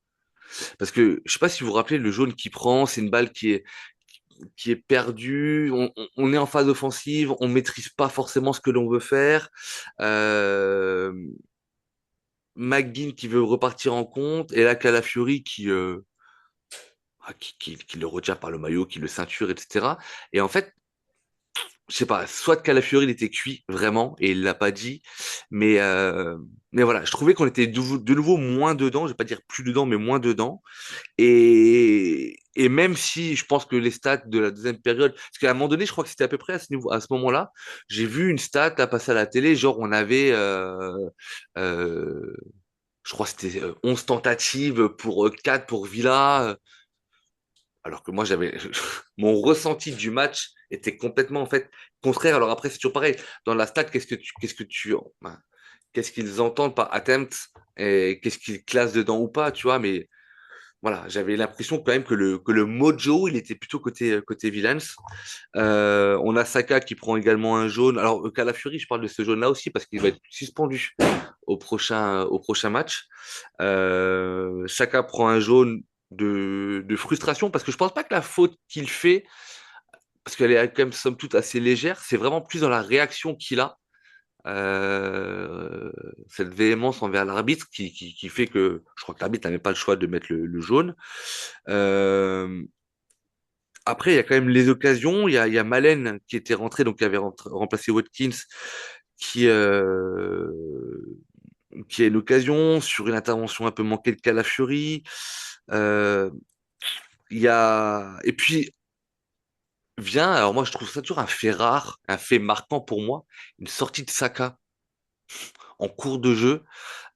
Parce que je sais pas si vous vous rappelez le jaune qu'il prend, c'est une balle qui est perdue, on est en phase offensive, on maîtrise pas forcément ce que l'on veut faire. Euh, McGinn qui veut repartir en compte et là Calafiori qui le retient par le maillot, qui le ceinture, etc. Et en fait, je sais pas, soit Calafiori il était cuit vraiment et il l'a pas dit, mais euh, mais voilà, je trouvais qu'on était de nouveau moins dedans, je vais pas dire plus dedans, mais moins dedans. Et même si je pense que les stats de la deuxième période, parce qu'à un moment donné, je crois que c'était à peu près à ce niveau, à ce moment-là, j'ai vu une stat là passer à la télé, genre on avait euh, je crois que c'était 11 tentatives pour 4 pour Villa. Alors que moi, j'avais mon ressenti du match était complètement en fait contraire. Alors après, c'est toujours pareil. Dans la stat, ben, qu'est-ce qu'ils entendent par attempt et qu'est-ce qu'ils classent dedans ou pas, tu vois. Mais voilà, j'avais l'impression quand même que le mojo, il était plutôt côté Villans. On a Saka qui prend également un jaune. Alors Calafiori, je parle de ce jaune-là aussi parce qu'il va être suspendu au prochain match. Saka prend un jaune de frustration parce que je pense pas que la faute qu'il fait, parce qu'elle est quand même somme toute assez légère, c'est vraiment plus dans la réaction qu'il a, euh, cette véhémence envers l'arbitre qui fait que je crois que l'arbitre n'avait pas le choix de mettre le jaune. Euh, Après, il y a quand même les occasions. Il y a Malen qui était rentré, donc qui avait remplacé Watkins, qui, euh, qui a une occasion sur une intervention un peu manquée de Calafiori. Euh, Et puis, vient, alors moi je trouve ça toujours un fait rare, un fait marquant pour moi, une sortie de Saka en cours de jeu.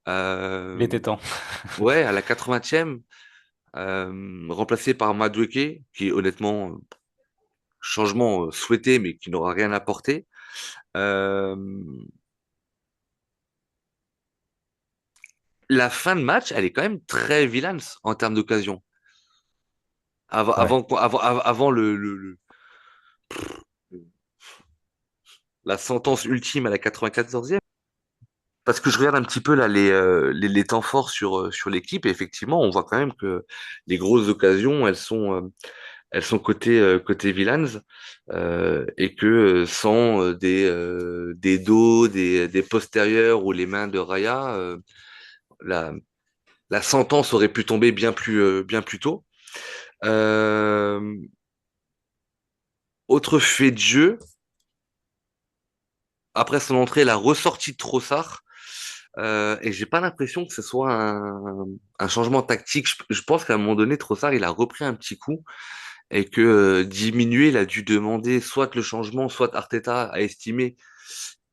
Il Euh, était temps. ouais, à la 80e, remplacé par Madueke, qui honnêtement, changement souhaité, mais qui n'aura rien apporté. Euh, la fin de match, elle est quand même très vilaine en termes d'occasion. Ouais. Avant la sentence ultime à la 94e. Parce que je regarde un petit peu là les temps forts sur l'équipe et effectivement on voit quand même que les grosses occasions elles sont côté Villans et que sans des dos des postérieurs ou les mains de Raya la la sentence aurait pu tomber bien plus tôt. Euh, Autre fait de jeu, après son entrée, la ressortie de Trossard. Et j'ai pas l'impression que ce soit un changement tactique. Je pense qu'à un moment donné, Trossard, il a repris un petit coup et que diminuer, il a dû demander soit le changement, soit Arteta a estimé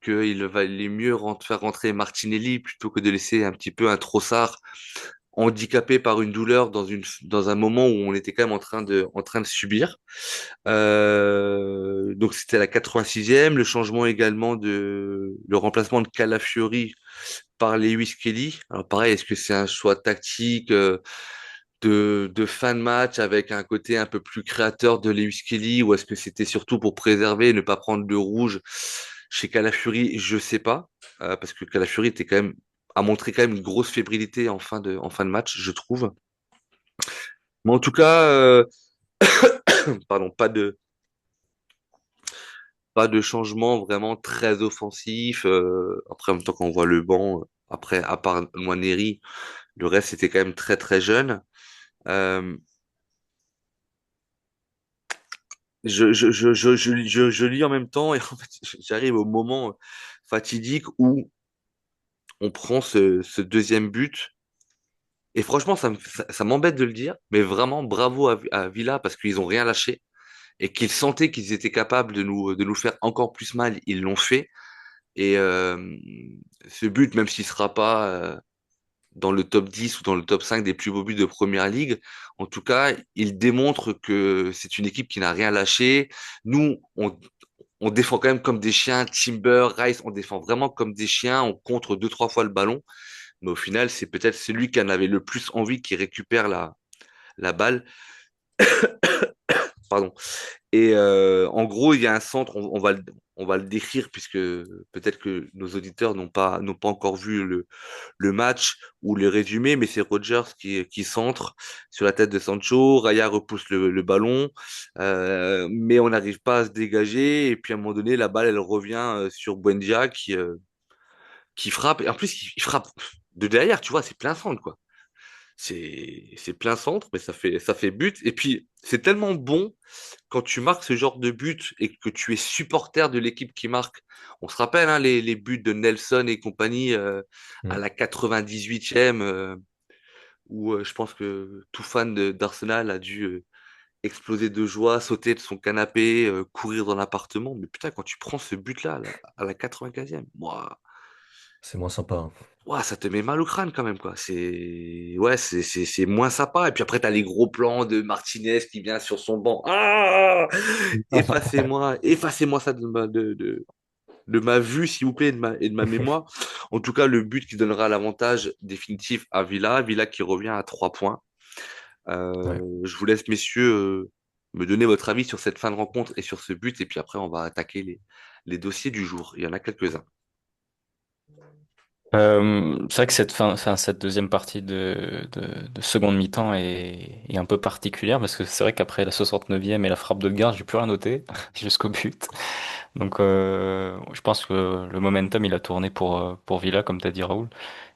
qu'il valait mieux faire rentrer Martinelli plutôt que de laisser un petit peu un Trossard handicapé par une douleur dans un moment où on était quand même en train de subir. Donc c'était la 86e, le changement également le remplacement de Calafiori par Lewis Kelly. Alors pareil, est-ce que c'est un choix tactique de fin de match avec un côté un peu plus créateur de Lewis Kelly ou est-ce que c'était surtout pour préserver et ne pas prendre de rouge chez Calafiori? Je sais pas, parce que Calafiori était quand même a montré quand même une grosse fébrilité en fin de match, je trouve. Mais en tout cas, pardon, pas de changement vraiment très offensif. Après, en même temps, quand on voit le banc, après, à part Nwaneri, le reste était quand même très très jeune. Euh, je lis en même temps et en fait, j'arrive au moment fatidique où on prend ce deuxième but. Et franchement, ça m'embête de le dire, mais vraiment bravo à Villa parce qu'ils ont rien lâché et qu'ils sentaient qu'ils étaient capables de nous faire encore plus mal. Ils l'ont fait. Et ce but, même s'il sera pas dans le top 10 ou dans le top 5 des plus beaux buts de Première Ligue, en tout cas, il démontre que c'est une équipe qui n'a rien lâché. Nous, on défend quand même comme des chiens. Timber, Rice, on défend vraiment comme des chiens. On contre deux, trois fois le ballon. Mais au final, c'est peut-être celui qui en avait le plus envie qui récupère la balle. Pardon. Et en gros, il y a un centre, on va le décrire puisque peut-être que nos auditeurs n'ont pas encore vu le match ou le résumé, mais c'est Rogers qui centre sur la tête de Sancho. Raya repousse le ballon, mais on n'arrive pas à se dégager. Et puis à un moment donné, la balle, elle revient sur Buendia qui frappe. Et en plus, il frappe de derrière, tu vois, c'est plein centre, quoi. C'est plein centre, mais ça fait but. Et puis, c'est tellement bon quand tu marques ce genre de but et que tu es supporter de l'équipe qui marque. On se rappelle hein, les buts de Nelson et compagnie à Mm. la 98e, où je pense que tout fan d'Arsenal a dû exploser de joie, sauter de son canapé, courir dans l'appartement. Mais putain, quand tu prends ce but-là à la 95e, moi, C'est moins sympa, hein. ouah, ça te met mal au crâne quand même, quoi. Ouais, c'est moins sympa. Et puis après, t'as les gros plans de Martinez qui vient sur son banc. Ah! Effacez-moi ça de ma vue, s'il vous plaît, et de ma mémoire. En tout cas, le but qui donnera l'avantage définitif à Villa. Villa qui revient à 3 points. Ouais. Je vous laisse, messieurs, me donner votre avis sur cette fin de rencontre et sur ce but. Et puis après, on va attaquer les dossiers du jour. Il y en a quelques-uns. C'est vrai que enfin, cette deuxième partie de seconde mi-temps est un peu particulière parce que c'est vrai qu'après la 69e et la frappe de Gard, j'ai plus rien noté jusqu'au but. Donc je pense que le momentum il a tourné pour Villa comme t'as dit Raoul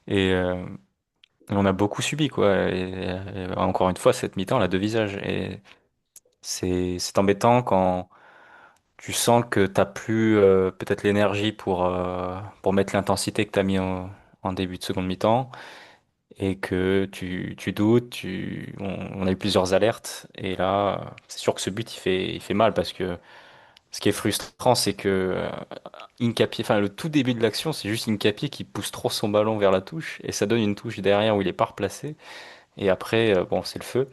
et on a beaucoup subi quoi. Et encore une fois cette mi-temps elle a deux visages et c'est embêtant quand tu sens que t'as plus peut-être l'énergie pour mettre l'intensité que t'as mis en début de seconde mi-temps et que tu doutes, on a eu plusieurs alertes et là c'est sûr que ce but il fait mal parce que ce qui est frustrant c'est que Hincapié, enfin le tout début de l'action c'est juste Hincapié qui pousse trop son ballon vers la touche et ça donne une touche derrière où il est pas replacé et après bon c'est le feu.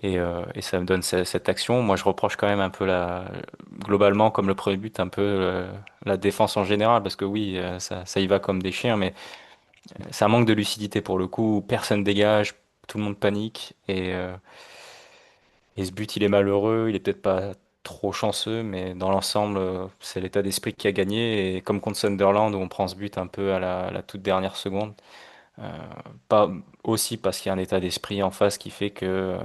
Et ça me donne cette action. Moi, je reproche quand même un peu globalement, comme le premier but, un peu la défense en général, parce que oui, ça y va comme des chiens, mais ça manque de lucidité pour le coup. Personne dégage, tout le monde panique, et ce but, il est malheureux. Il est peut-être pas trop chanceux, mais dans l'ensemble, c'est l'état d'esprit qui a gagné. Et comme contre Sunderland, où on prend ce but un peu à la toute dernière seconde, euh, pas aussi parce qu'il y a un état d'esprit en face qui fait que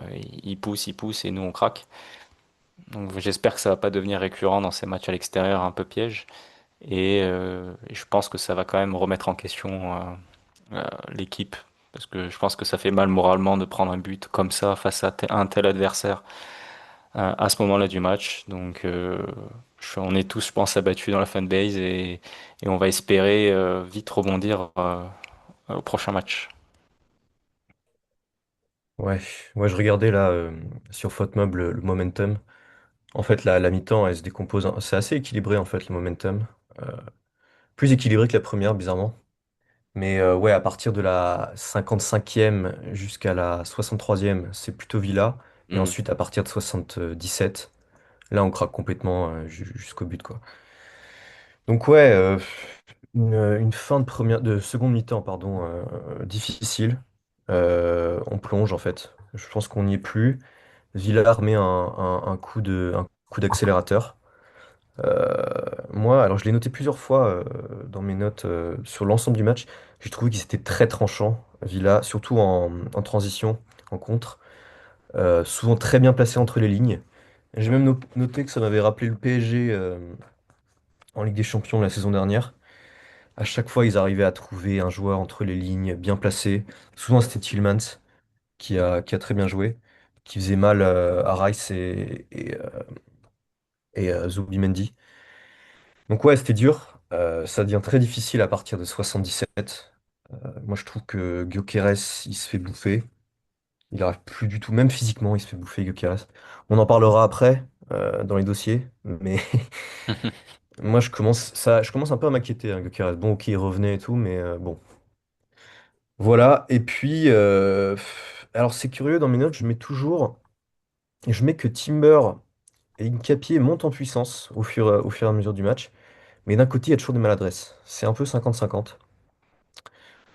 il pousse, et nous on craque. Donc j'espère que ça va pas devenir récurrent dans ces matchs à l'extérieur un peu piège. Et je pense que ça va quand même remettre en question l'équipe. Parce que je pense que ça fait mal moralement de prendre un but comme ça face à un tel adversaire à ce moment-là du match. Donc on est tous, je pense, abattus dans la fanbase et on va espérer vite rebondir au prochain match. Ouais, moi je regardais là sur FotMob le momentum. En fait, la mi-temps, elle se décompose. C'est assez équilibré en fait le momentum. Euh, Plus équilibré que la première, bizarrement. Mais ouais, à partir de la 55e jusqu'à la 63e, c'est plutôt Villa. Et Hmm. ensuite, à partir de 77, là, on craque complètement jusqu'au but, quoi. Donc ouais, une fin de seconde mi-temps, pardon, difficile. On plonge, en fait. Je pense qu'on n'y est plus. Villa met un coup d'accélérateur. Moi, alors je l'ai noté plusieurs fois dans mes notes sur l'ensemble du match. J'ai trouvé qu'ils étaient très tranchants, Villa, surtout en transition, en contre. Souvent très bien placés entre les lignes. J'ai même noté que ça m'avait rappelé le PSG en Ligue des Champions la saison dernière. À chaque fois, ils arrivaient à trouver un joueur entre les lignes, bien placé. Souvent, c'était Tielemans qui a très bien joué, qui faisait mal à Rice et Zubimendi. Donc ouais, c'était dur. Ça devient très difficile à partir de 77. Moi, je trouve que Gyökeres, il se fait bouffer. Il arrive plus du tout, même physiquement, il se fait bouffer, Gyökeres. On en parlera après dans les dossiers, mais moi, je commence un peu à m'inquiéter, hein, Gyökeres. Bon, ok, il revenait et tout, mais bon. Voilà. Et puis, alors c'est curieux, dans mes notes, je mets que Timber et Nketiah montent en puissance au fur et à mesure du match. Mais d'un côté, il y a toujours des maladresses. C'est un peu 50-50.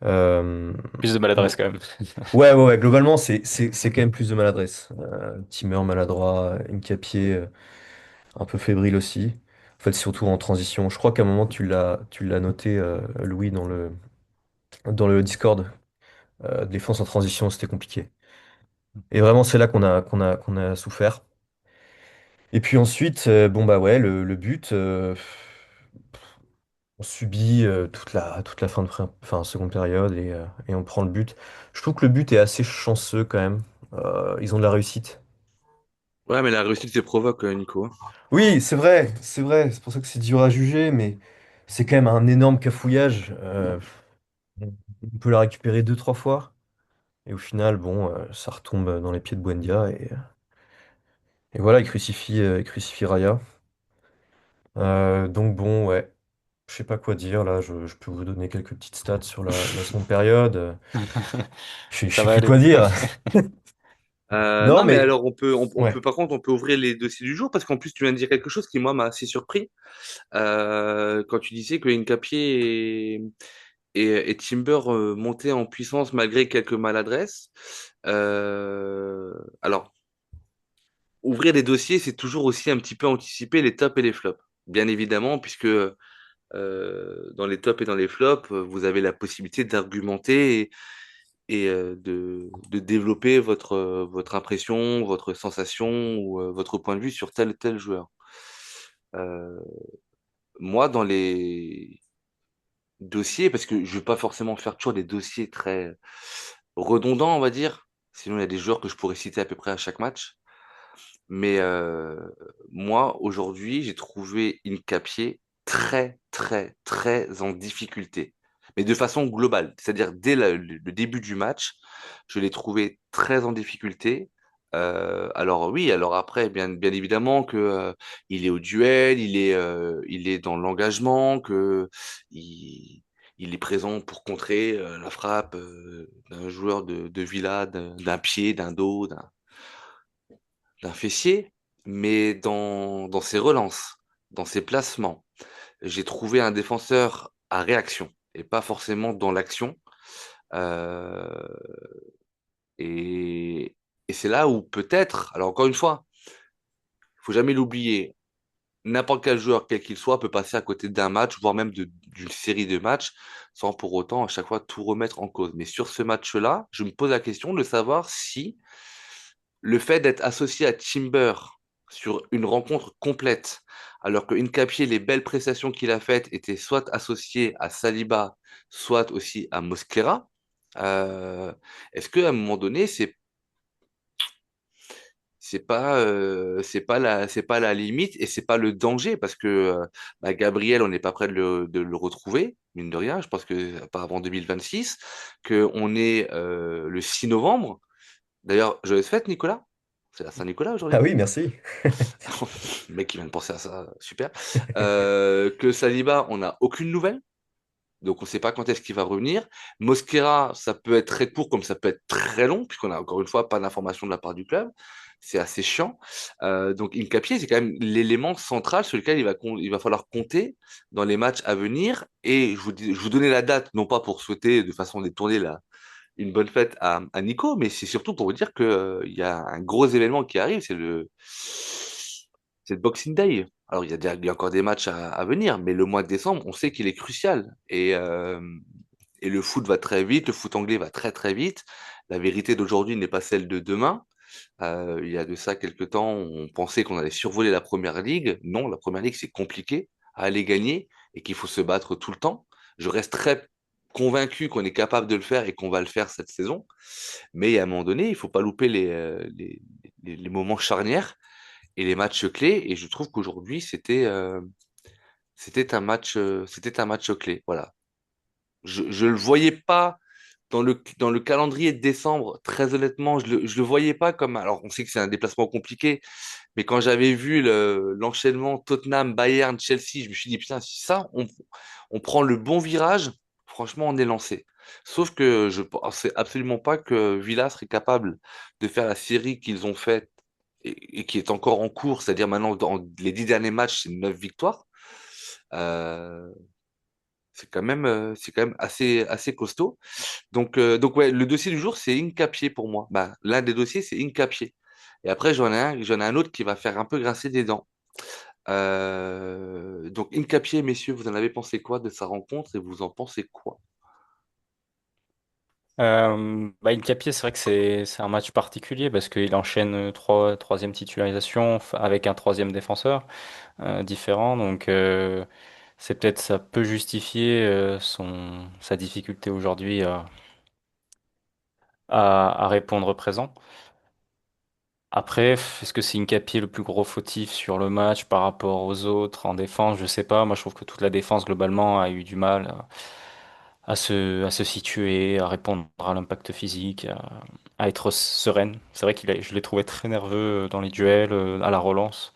Euh, Plus de maladresse quand même. ouais, globalement, c'est quand même plus de maladresse. Timmer maladroit, Nketiah un peu fébrile aussi. En fait, surtout en transition. Je crois qu'à un moment, tu l'as noté, Louis, dans le Discord. Défense en transition, c'était compliqué. Et vraiment, c'est là qu'on a souffert. Et puis ensuite, bon bah ouais, le but, on subit toute la fin, seconde période et on prend le but. Je trouve que le but est assez chanceux quand même. Ils ont de la réussite. Ouais, mais la réussite se provoque, Nico. Oui, c'est vrai, c'est vrai. C'est pour ça que c'est dur à juger, mais c'est quand même un énorme cafouillage. On peut la récupérer deux, trois fois. Et au final, bon, ça retombe dans les pieds de Buendia. Et voilà, il crucifie Raya. Donc bon, ouais. Je sais pas quoi dire là, je peux vous donner quelques petites stats sur la seconde période. Je Ça sais va plus aller. quoi dire. Non Non, mais mais alors on peut ouais. par contre on peut ouvrir les dossiers du jour parce qu'en plus tu viens de dire quelque chose qui moi m'a assez surpris quand tu disais que Nkapie et Timber montaient en puissance malgré quelques maladresses. Alors ouvrir des dossiers c'est toujours aussi un petit peu anticiper les tops et les flops, bien évidemment puisque dans les tops et dans les flops vous avez la possibilité d'argumenter et de développer votre impression, votre sensation ou votre point de vue sur tel ou tel joueur. Euh, Moi, dans les dossiers, parce que je ne veux pas forcément faire toujours des dossiers très redondants, on va dire, sinon il y a des joueurs que je pourrais citer à peu près à chaque match, mais moi, aujourd'hui, j'ai trouvé Hincapié très, très, très en difficulté. Mais de façon globale. C'est-à-dire, dès le début du match, je l'ai trouvé très en difficulté. Alors oui, alors après, bien évidemment que il est au duel, il est dans l'engagement, que il, il est présent pour contrer la frappe d'un joueur de Villa, d'un pied, d'un dos, d'un fessier, mais dans ses relances, dans ses placements, j'ai trouvé un défenseur à réaction et pas forcément dans l'action. Euh, et et c'est là où peut-être, alors encore une fois, il faut jamais l'oublier, n'importe quel joueur, quel qu'il soit, peut passer à côté d'un match, voire même d'une série de matchs, sans pour autant à chaque fois tout remettre en cause. Mais sur ce match-là, je me pose la question de savoir si le fait d'être associé à Timber sur une rencontre complète, alors que Hincapié, les belles prestations qu'il a faites étaient soit associées à Saliba, soit aussi à Mosquera, euh, est-ce qu'à un moment donné, c'est pas la limite et c'est pas le danger parce que bah, Gabriel, on n'est pas prêt de le retrouver, mine de rien. Je pense que pas avant 2026, que on est le 6 novembre. D'ailleurs, joyeuse fête, Nicolas. C'est la Saint-Nicolas Ah aujourd'hui. oui, merci. Le mec qui vient de penser à ça, super. Que Saliba, on n'a aucune nouvelle. Donc, on ne sait pas quand est-ce qu'il va revenir. Mosquera, ça peut être très court comme ça peut être très long, puisqu'on a encore une fois pas d'informations de la part du club. C'est assez chiant. Donc, Hincapié, c'est quand même l'élément central sur lequel il va falloir compter dans les matchs à venir. Et je vous donnais la date, non pas pour souhaiter de façon détournée une bonne fête à Nico, mais c'est surtout pour vous dire que, il y a un gros événement qui arrive, c'est le Boxing Day. Alors, il y a encore des matchs à venir, mais le mois de décembre, on sait qu'il est crucial. Et le foot va très vite, le foot anglais va très très vite. La vérité d'aujourd'hui n'est pas celle de demain. Il y a de ça quelques temps, on pensait qu'on allait survoler la première ligue. Non, la première ligue, c'est compliqué à aller gagner et qu'il faut se battre tout le temps. Je reste très convaincu qu'on est capable de le faire et qu'on va le faire cette saison. Mais à un moment donné, il faut pas louper les moments charnières et les matchs clés. Et je trouve qu'aujourd'hui, c'était un match clé. Voilà. Je le voyais pas dans le calendrier de décembre. Très honnêtement, je le voyais pas comme. Alors, on sait que c'est un déplacement compliqué, mais quand j'avais vu l'enchaînement Tottenham, Bayern, Chelsea, je me suis dit, putain, si ça, on prend le bon virage, franchement, on est lancé. Sauf que je pensais absolument pas que Villa serait capable de faire la série qu'ils ont faite et qui est encore en cours, c'est-à-dire maintenant, dans les 10 derniers matchs, c'est 9 victoires. Euh, c'est quand même assez costaud. Donc ouais, le dossier du jour, c'est Incapié pour moi. Bah, l'un des dossiers, c'est Incapié. Et après, j'en ai un autre qui va faire un peu grincer des dents. Donc, Incapié, messieurs, vous en avez pensé quoi de sa rencontre et vous en pensez quoi? Bah, Hincapié, c'est vrai que c'est un match particulier parce qu'il enchaîne troisième titularisation avec un troisième défenseur différent. Donc, c'est peut-être ça peut justifier sa difficulté aujourd'hui à répondre présent. Après, est-ce que c'est Hincapié le plus gros fautif sur le match par rapport aux autres en défense? Je sais pas. Moi, je trouve que toute la défense globalement a eu du mal à se situer, à répondre à l'impact physique, à être sereine. C'est vrai je l'ai trouvé très nerveux dans les duels, à la relance,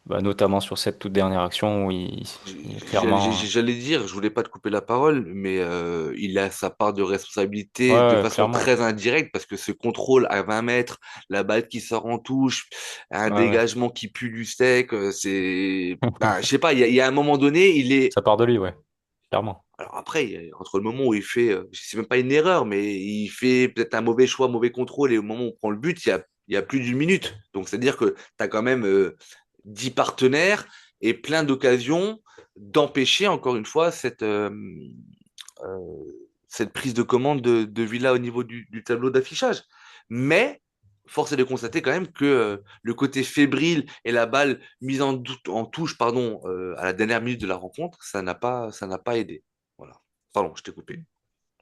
bah, notamment sur cette toute dernière action où il est clairement. J'allais dire, je voulais pas te couper la parole, mais il a sa part de responsabilité de Ouais, façon clairement. très indirecte parce que ce contrôle à 20 mètres, la balle qui sort en touche, un Ouais, ouais. dégagement qui pue du steak, c'est... Ben, je sais pas, il y a un moment donné, il est... Ça part de lui, ouais, clairement. Alors après, entre le moment où il fait, c'est même pas une erreur, mais il fait peut-être un mauvais choix, mauvais contrôle, et au moment où on prend le but, il y a plus d'une minute. Donc c'est-à-dire que tu as quand même 10 partenaires et plein d'occasions d'empêcher, encore une fois, cette prise de commande de Villa au niveau du tableau d'affichage. Mais force est de constater quand même que le côté fébrile et la balle mise en touche pardon, à la dernière minute de la rencontre, ça n'a pas aidé. Voilà. Pardon, je t'ai coupé.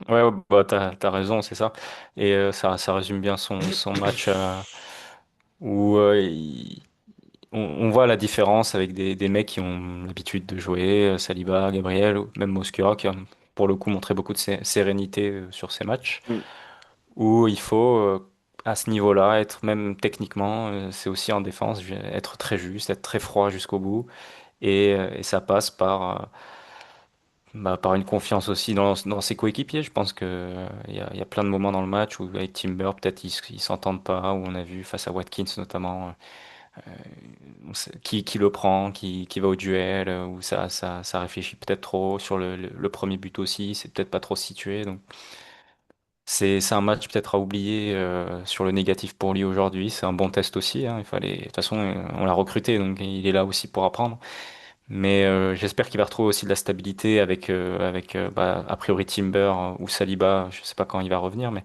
Ouais, ouais, bah, t'as raison, c'est ça. Et ça résume bien son match où on voit la différence avec des mecs qui ont l'habitude de jouer, Saliba, Gabriel, ou même Mosquera, qui a pour le coup montré beaucoup de sérénité sur ces matchs, Mm. où il faut, à ce niveau-là, être même techniquement, c'est aussi en défense, être très juste, être très froid jusqu'au bout, et ça passe par une confiance aussi dans ses coéquipiers. Je pense que il y a plein de moments dans le match où avec Timber, peut-être ils s'entendent pas, où on a vu face à Watkins notamment qui le prend, qui va au duel, où ça réfléchit peut-être trop sur le premier but aussi, c'est peut-être pas trop situé. Donc c'est un match peut-être à oublier sur le négatif pour lui aujourd'hui. C'est un bon test aussi, hein. Il fallait, de toute façon, on l'a recruté, donc il est là aussi pour apprendre. Mais j'espère qu'il va retrouver aussi de la stabilité avec a priori Timber ou Saliba. Je sais pas quand il va revenir, mais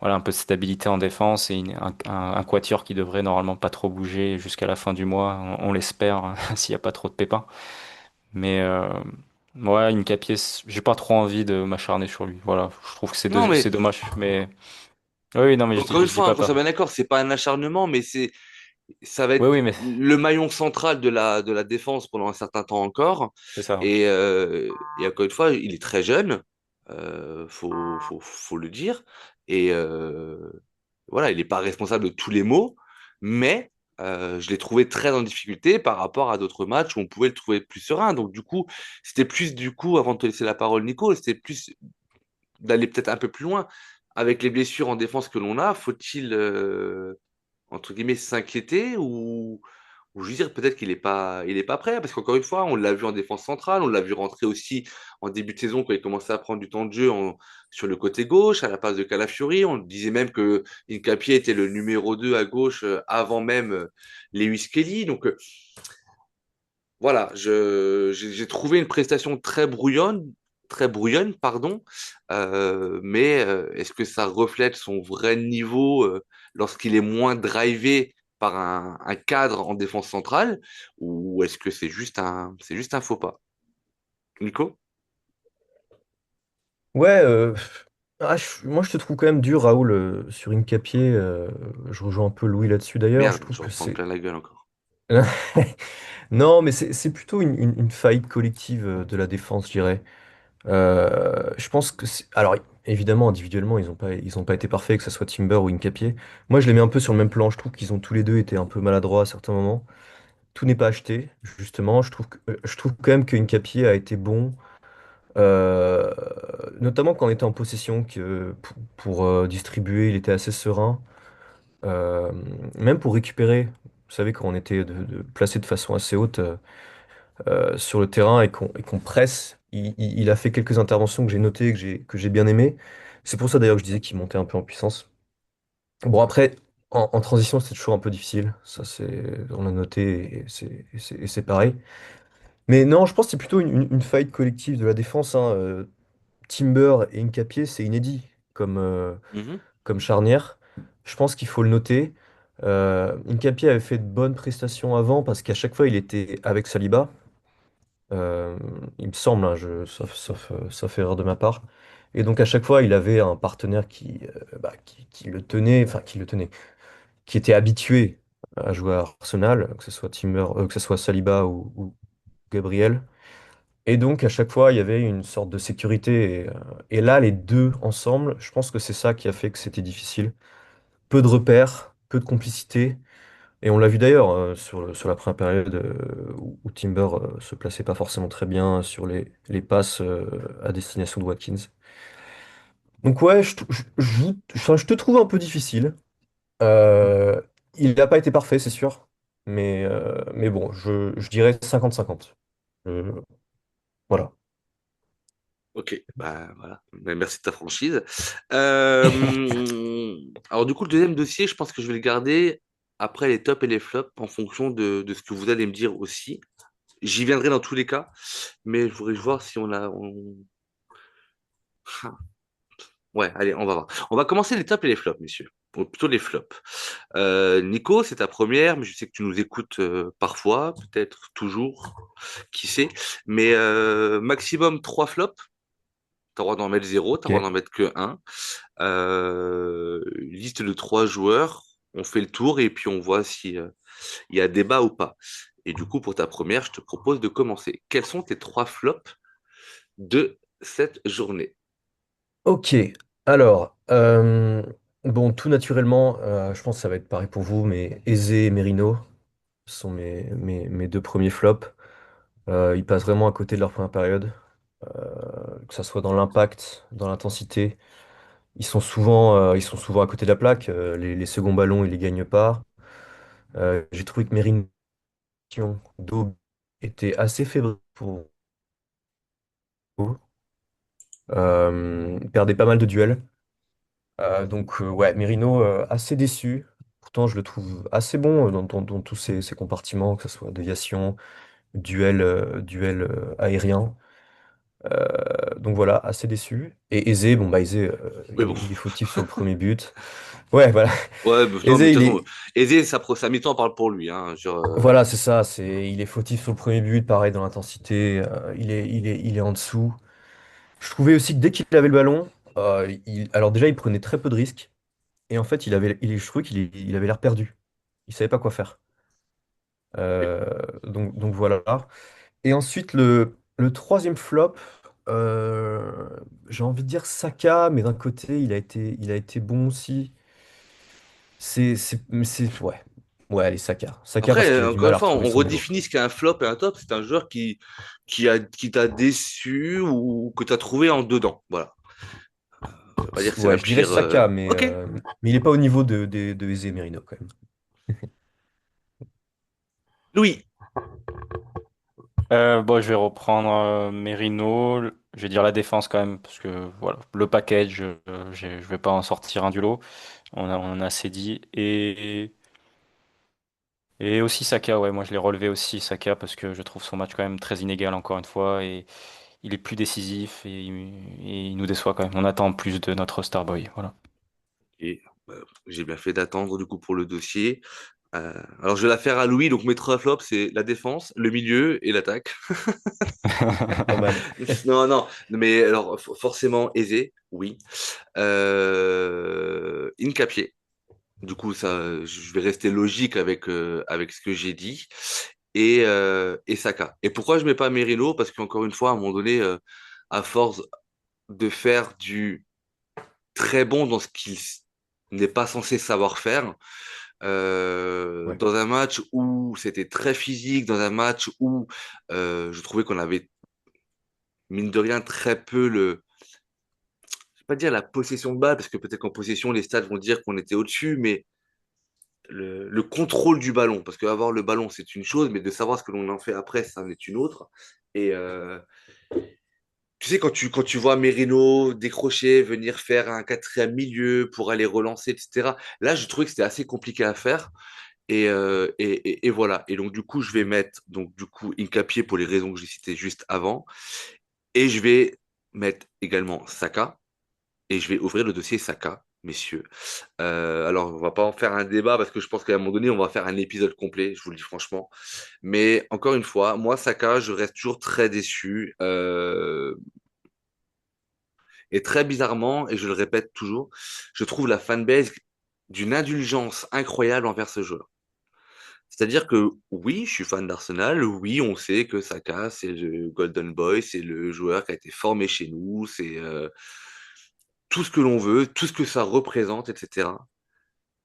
voilà, un peu de stabilité en défense et un quatuor qui devrait normalement pas trop bouger jusqu'à la fin du mois. On l'espère, s'il n'y a pas trop de pépins. Mais ouais, une capièce, j'ai pas trop envie de m'acharner sur lui. Voilà, je trouve que Non, mais c'est dommage. Mais oui, non, mais encore une je dis fois, hein, pas qu'on soit tort. bien d'accord, c'est pas un acharnement, mais ça va Oui, être oui, mais le maillon central de la défense pendant un certain temps encore. c'est ça. Et encore une fois, il est très jeune, faut le dire. Et voilà, il n'est pas responsable de tous les maux, mais je l'ai trouvé très en difficulté par rapport à d'autres matchs où on pouvait le trouver plus serein. Donc du coup, c'était plus du coup, avant de te laisser la parole, Nico, c'était plus d'aller peut-être un peu plus loin. Avec les blessures en défense que l'on a, faut-il entre guillemets s'inquiéter ou je veux dire peut-être qu'il est pas prêt parce qu'encore une fois on l'a vu en défense centrale, on l'a vu rentrer aussi en début de saison quand il commençait à prendre du temps de jeu sur le côté gauche à la place de Calafiori. On disait même que Hincapié était le numéro 2 à gauche avant même Lewis Kelly. Donc voilà, j'ai trouvé une prestation très brouillonne, pardon, mais est-ce que ça reflète son vrai niveau lorsqu'il est moins drivé par un cadre en défense centrale, ou est-ce que c'est juste un faux pas? Nico? Ouais, moi je te trouve quand même dur, Raoul, sur Incapié. Je rejoins un peu Louis là-dessus d'ailleurs. Je Merde, trouve je vais que en prendre c'est. plein la gueule encore. Non, mais c'est plutôt une faillite collective de la défense, je dirais. Je pense que alors évidemment individuellement ils ont pas été parfaits, que ce soit Timber ou Hincapié. Moi je les mets un peu sur le même plan. Je trouve qu'ils ont tous les deux été un peu maladroits à certains moments. Tout n'est pas acheté justement. Je trouve quand même que Hincapié a été bon, euh, notamment quand on était en possession, que pour distribuer il était assez serein. Euh, Même pour récupérer. Vous savez quand on était placé de façon assez haute. Sur le terrain et qu'on presse. Il a fait quelques interventions que j'ai notées, que j'ai bien aimées. C'est pour ça d'ailleurs que je disais qu'il montait un peu en puissance. Bon, après, en transition, c'était toujours un peu difficile. Ça, on l'a noté et c'est pareil. Mais non, je pense que c'est plutôt une faillite collective de la défense, hein. Timber et Hincapié, c'est inédit comme, Mhm, comme charnière. Je pense qu'il faut le noter. Hincapié avait fait de bonnes prestations avant parce qu'à chaque fois, il était avec Saliba. Euh, il me semble, hein, sauf erreur de ma part. Et donc à chaque fois, il avait un partenaire qui le tenait, enfin qui le tenait, qui était habitué à jouer à Arsenal, que ce soit que ce soit Saliba ou Gabriel. Et donc à chaque fois, il y avait une sorte de sécurité. Et là, les deux ensemble, je pense que c'est ça qui a fait que c'était difficile. Peu de repères, peu de complicité. Et on l'a vu d'ailleurs sur la première période où Timber se plaçait pas forcément très bien sur les passes à destination de Watkins. Donc ouais, enfin, je te trouve un peu difficile. Euh, il n'a pas été parfait, c'est sûr. Mais bon, je dirais 50-50. Euh, voilà. ok, bah voilà. Ben, merci de ta franchise. Alors du coup, le deuxième dossier, je pense que je vais le garder après les tops et les flops en fonction de ce que vous allez me dire aussi. J'y viendrai dans tous les cas, mais je voudrais voir si on a. Ouais, allez, on va voir. On va commencer les tops et les flops, messieurs. Ou plutôt les flops. Nico, c'est ta première, mais je sais que tu nous écoutes parfois, peut-être toujours, qui sait. Mais maximum trois flops. T'as le droit d'en mettre zéro, t'as le droit Ok. d'en mettre que un. Liste de trois joueurs. On fait le tour et puis on voit si il y a débat ou pas. Et du coup, pour ta première, je te propose de commencer. Quels sont tes trois flops de cette journée? Ok. Alors, bon, tout naturellement, je pense que ça va être pareil pour vous, mais Eze et Merino sont mes deux premiers flops. Ils passent vraiment à côté de leur première période, que ça soit dans l'impact, dans l'intensité. Ils sont souvent à côté de la plaque. Les seconds ballons, ils les gagnent pas. J'ai trouvé que Merino, Daube, était assez fébrile pour vous. Il perdait pas mal de duels. Ouais, Merino, assez déçu. Pourtant, je le trouve assez bon dans tous ses compartiments, que ce soit déviation, duel aérien. Donc voilà, assez déçu. Et Eze, bon bah Eze, Mais bon. il est fautif sur le premier but. Ouais, voilà. Ouais, non, Eze, mais de il toute façon, est, Aizé, sa mi-temps parle pour lui. Hein, voilà, c'est ça. Il est fautif sur le premier but, pareil dans l'intensité. Il est en dessous. Je trouvais aussi que dès qu'il avait le ballon, alors déjà, il prenait très peu de risques. Et en fait, je trouvais il avait l'air perdu. Il savait pas quoi faire. Donc voilà. Et ensuite, le troisième flop, j'ai envie de dire Saka, mais d'un côté, il a été bon aussi. Ouais. Ouais, allez, Saka. Saka Après, parce que j'ai du encore mal une à fois, retrouver on son niveau. redéfinit ce qu'est un flop et un top. C'est un joueur qui t'a déçu ou que tu as trouvé en dedans. Voilà. On va dire que c'est Ouais, ma je dirais pire. Saka, Ok. mais il est pas au niveau de Eze et Merino quand même. Louis. Bon, je vais reprendre Merino. Je vais dire la défense quand même, parce que voilà, le package, je vais pas en sortir un du lot. On en a assez dit. Et aussi Saka, ouais, moi je l'ai relevé aussi, Saka, parce que je trouve son match quand même très inégal encore une fois. Et il est plus décisif et il nous déçoit quand même. On attend plus de notre Starboy. Voilà. Et j'ai bien fait d'attendre du coup pour le dossier. Alors je vais la faire à Louis. Donc mes trois flops, c'est la défense, le milieu et l'attaque. Pas mal. Non, non. Mais alors forcément aisé, oui. Incapié. Du coup, ça, je vais rester logique avec ce que j'ai dit. Et Saka. Et pourquoi je mets pas Merino? Parce qu'encore une fois, à un moment donné, à force de faire du très bon dans ce qu'il n'est pas censé savoir faire, Ouais. dans un match où c'était très physique, dans un match où je trouvais qu'on avait, mine de rien, très peu je vais pas dire la possession de balle, parce que peut-être qu'en possession, les stats vont dire qu'on était au-dessus, mais le contrôle du ballon, parce qu'avoir le ballon, c'est une chose, mais de savoir ce que l'on en fait après, ça en est une autre. Et tu sais, quand tu vois Merino décrocher, venir faire un quatrième milieu pour aller relancer, etc., là, je trouvais que c'était assez compliqué à faire. Et voilà. Et donc, du coup, je vais mettre donc, du coup, Incapié pour les raisons que j'ai citées juste avant. Et je vais mettre également Saka. Et je vais ouvrir le dossier Saka, messieurs. Alors, on va pas en faire un débat parce que je pense qu'à un moment donné, on va faire un épisode complet, je vous le dis franchement. Mais encore une fois, moi, Saka, je reste toujours très déçu. Et très bizarrement, et je le répète toujours, je trouve la fanbase d'une indulgence incroyable envers ce joueur. C'est-à-dire que oui, je suis fan d'Arsenal, oui, on sait que Saka, c'est le Golden Boy, c'est le joueur qui a été formé chez nous, c'est tout ce que l'on veut, tout ce que ça représente, etc.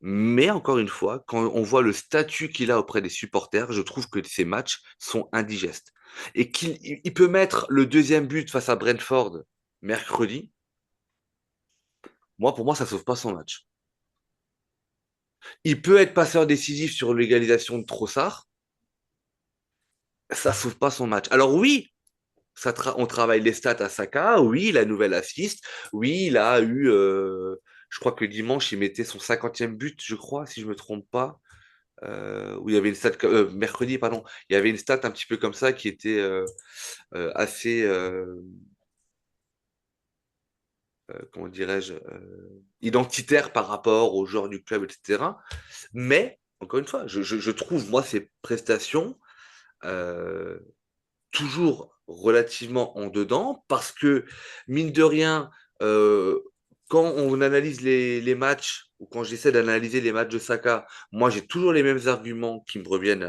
Mais encore une fois, quand on voit le statut qu'il a auprès des supporters, je trouve que ces matchs sont indigestes. Et qu'il peut mettre le deuxième but face à Brentford mercredi, moi, pour moi, ça sauve pas son match. Il peut être passeur décisif sur l'égalisation de Trossard, ça sauve pas son match. Alors oui, on travaille les stats à Saka, oui, la nouvelle assist, oui, il a eu, je crois que dimanche, il mettait son 50e but, je crois, si je me trompe pas. Où il y avait une stat, mercredi, pardon, il y avait une stat un petit peu comme ça qui était assez, comment dirais-je, identitaire par rapport aux joueurs du club, etc. Mais, encore une fois, je trouve, moi, ces prestations euh, toujours relativement en dedans parce que, mine de rien, euh, quand on analyse les matchs ou quand j'essaie d'analyser les matchs de Saka, moi, j'ai toujours les mêmes arguments qui me reviennent.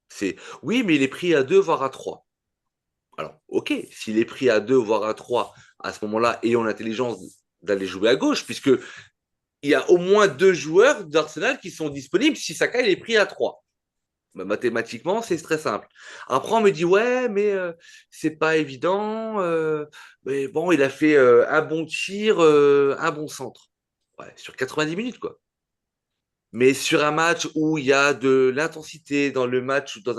C'est oui, mais il est pris à 2 voire à 3. Alors, ok, s'il est pris à 2 voire à 3 à ce moment-là, ayons l'intelligence d'aller jouer à gauche, puisque il y a au moins deux joueurs d'Arsenal qui sont disponibles si Saka il est pris à 3. Bah, mathématiquement, c'est très simple. Après, on me dit, ouais, mais c'est pas évident. Mais bon, il a fait un bon tir, un bon centre. Ouais, sur 90 minutes, quoi. Mais sur un match où il y a de l'intensité, dans un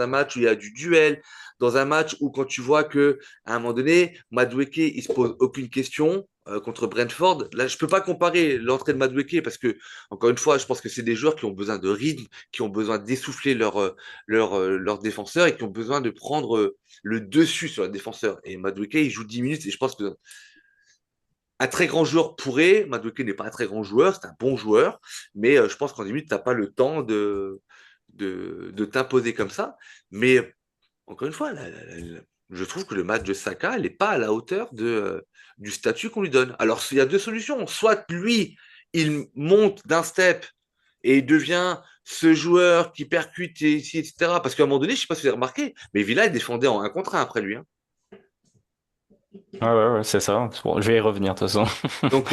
match où il y a du duel, dans un match où quand tu vois que à un moment donné, Madueke, il se pose aucune question contre Brentford. Là, je peux pas comparer l'entrée de Madueke parce que encore une fois, je pense que c'est des joueurs qui ont besoin de rythme, qui ont besoin d'essouffler leur défenseur et qui ont besoin de prendre le dessus sur le défenseur. Et Madueke, il joue 10 minutes et je pense que un très grand joueur pourrait, Madueke n'est pas un très grand joueur, c'est un bon joueur, mais je pense qu'en limite, tu n'as pas le temps de t'imposer comme ça. Mais encore une fois, je trouve que le match de Saka, il n'est pas à la hauteur du statut qu'on lui donne. Alors, il y a deux solutions. Soit lui, il monte d'un step et il devient ce joueur qui percute ici, etc. Parce qu'à un moment donné, je ne sais pas si vous avez remarqué, mais Villa, il défendait en un contre un après lui, hein. Ouais, ouais, ouais, c'est ça. Bon, je vais y revenir de toute façon. Donc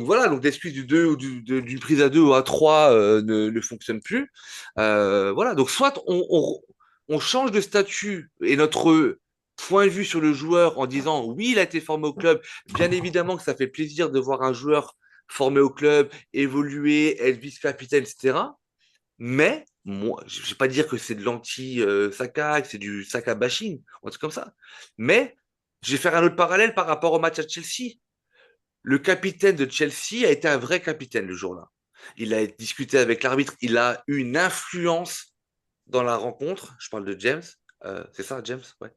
voilà, donc l'excuse du 2 ou d'une prise à 2 ou à 3 ne fonctionne plus. Voilà, donc soit on change de statut et notre point de vue sur le joueur en disant oui, il a été formé au club. Bien évidemment que ça fait plaisir de voir un joueur formé au club, évoluer, être vice-capitaine, etc. Mais moi, je ne vais pas dire que c'est de l'anti-Saka, que c'est du Saka bashing, ou un truc comme ça. Mais je vais faire un autre parallèle par rapport au match à Chelsea. Le capitaine de Chelsea a été un vrai capitaine le jour-là. Il a discuté avec l'arbitre, il a eu une influence dans la rencontre. Je parle de James, c'est ça, James? Ouais.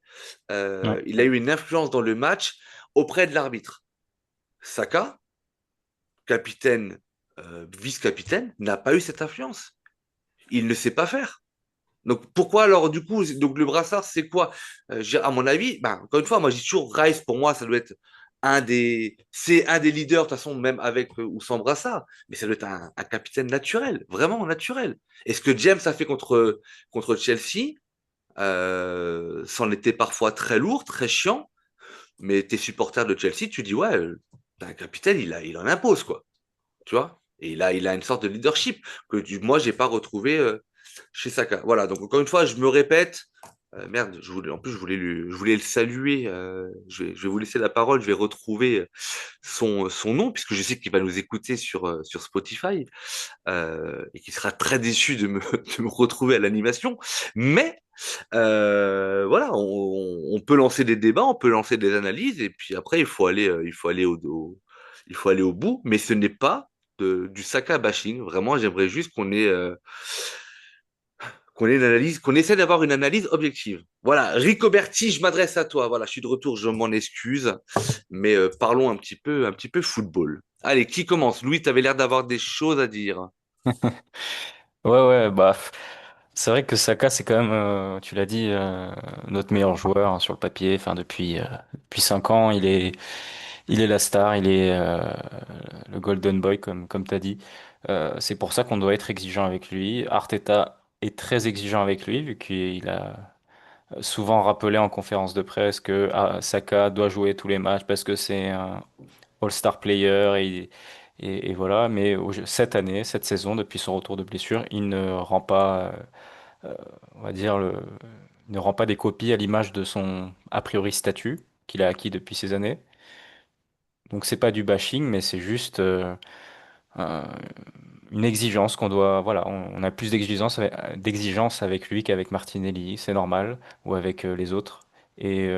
Ouais. Il a eu une influence dans le match auprès de l'arbitre. Saka, capitaine, vice-capitaine, n'a pas eu cette influence. Il ne sait pas faire. Donc pourquoi alors du coup, donc le brassard c'est quoi? À mon avis, ben, encore une fois, moi j'ai toujours Rice pour moi ça doit être c'est un des leaders de toute façon même avec ou sans brassard, mais ça doit être un capitaine naturel, vraiment naturel. Et ce que James a fait contre Chelsea, c'en était parfois très lourd, très chiant, mais tes supporters de Chelsea, tu dis ouais, un capitaine il en impose quoi, tu vois? Et il a une sorte de leadership moi j'ai pas retrouvé chez Saka. Voilà, donc encore une fois, je me répète. Merde, en plus, je voulais le saluer. Je vais vous laisser la parole. Je vais retrouver son nom, puisque je sais qu'il va nous écouter sur Spotify et qu'il sera très déçu de me retrouver à l'animation. Mais voilà, on peut lancer des débats, on peut lancer des analyses, et puis après, il faut aller au bout. Mais ce n'est pas du Saka bashing. Vraiment, j'aimerais juste qu'on ait une analyse, qu'on essaie d'avoir une analyse objective. Voilà, Ricoberti, je m'adresse à toi. Voilà, je suis de retour, je m'en excuse, mais parlons un petit peu football. Allez, qui commence? Louis, tu avais l'air d'avoir des choses à dire. Ouais, ouais, bah, c'est vrai que Saka, c'est quand même, tu l'as dit, notre meilleur joueur hein, sur le papier. Enfin, depuis 5 ans, il est la star, il est le Golden Boy, comme tu as dit. C'est pour ça qu'on doit être exigeant avec lui. Arteta est très exigeant avec lui, vu qu'il a souvent rappelé en conférence de presse que Saka doit jouer tous les matchs parce que c'est un All-Star player et voilà. Mais cette année, cette saison, depuis son retour de blessure, il ne rend pas, on va dire, il ne rend pas des copies à l'image de son a priori statut qu'il a acquis depuis ces années. Donc c'est pas du bashing, mais c'est juste euh, une exigence qu'on doit. Voilà, on a plus d'exigence avec lui qu'avec Martinelli, c'est normal, ou avec les autres. Et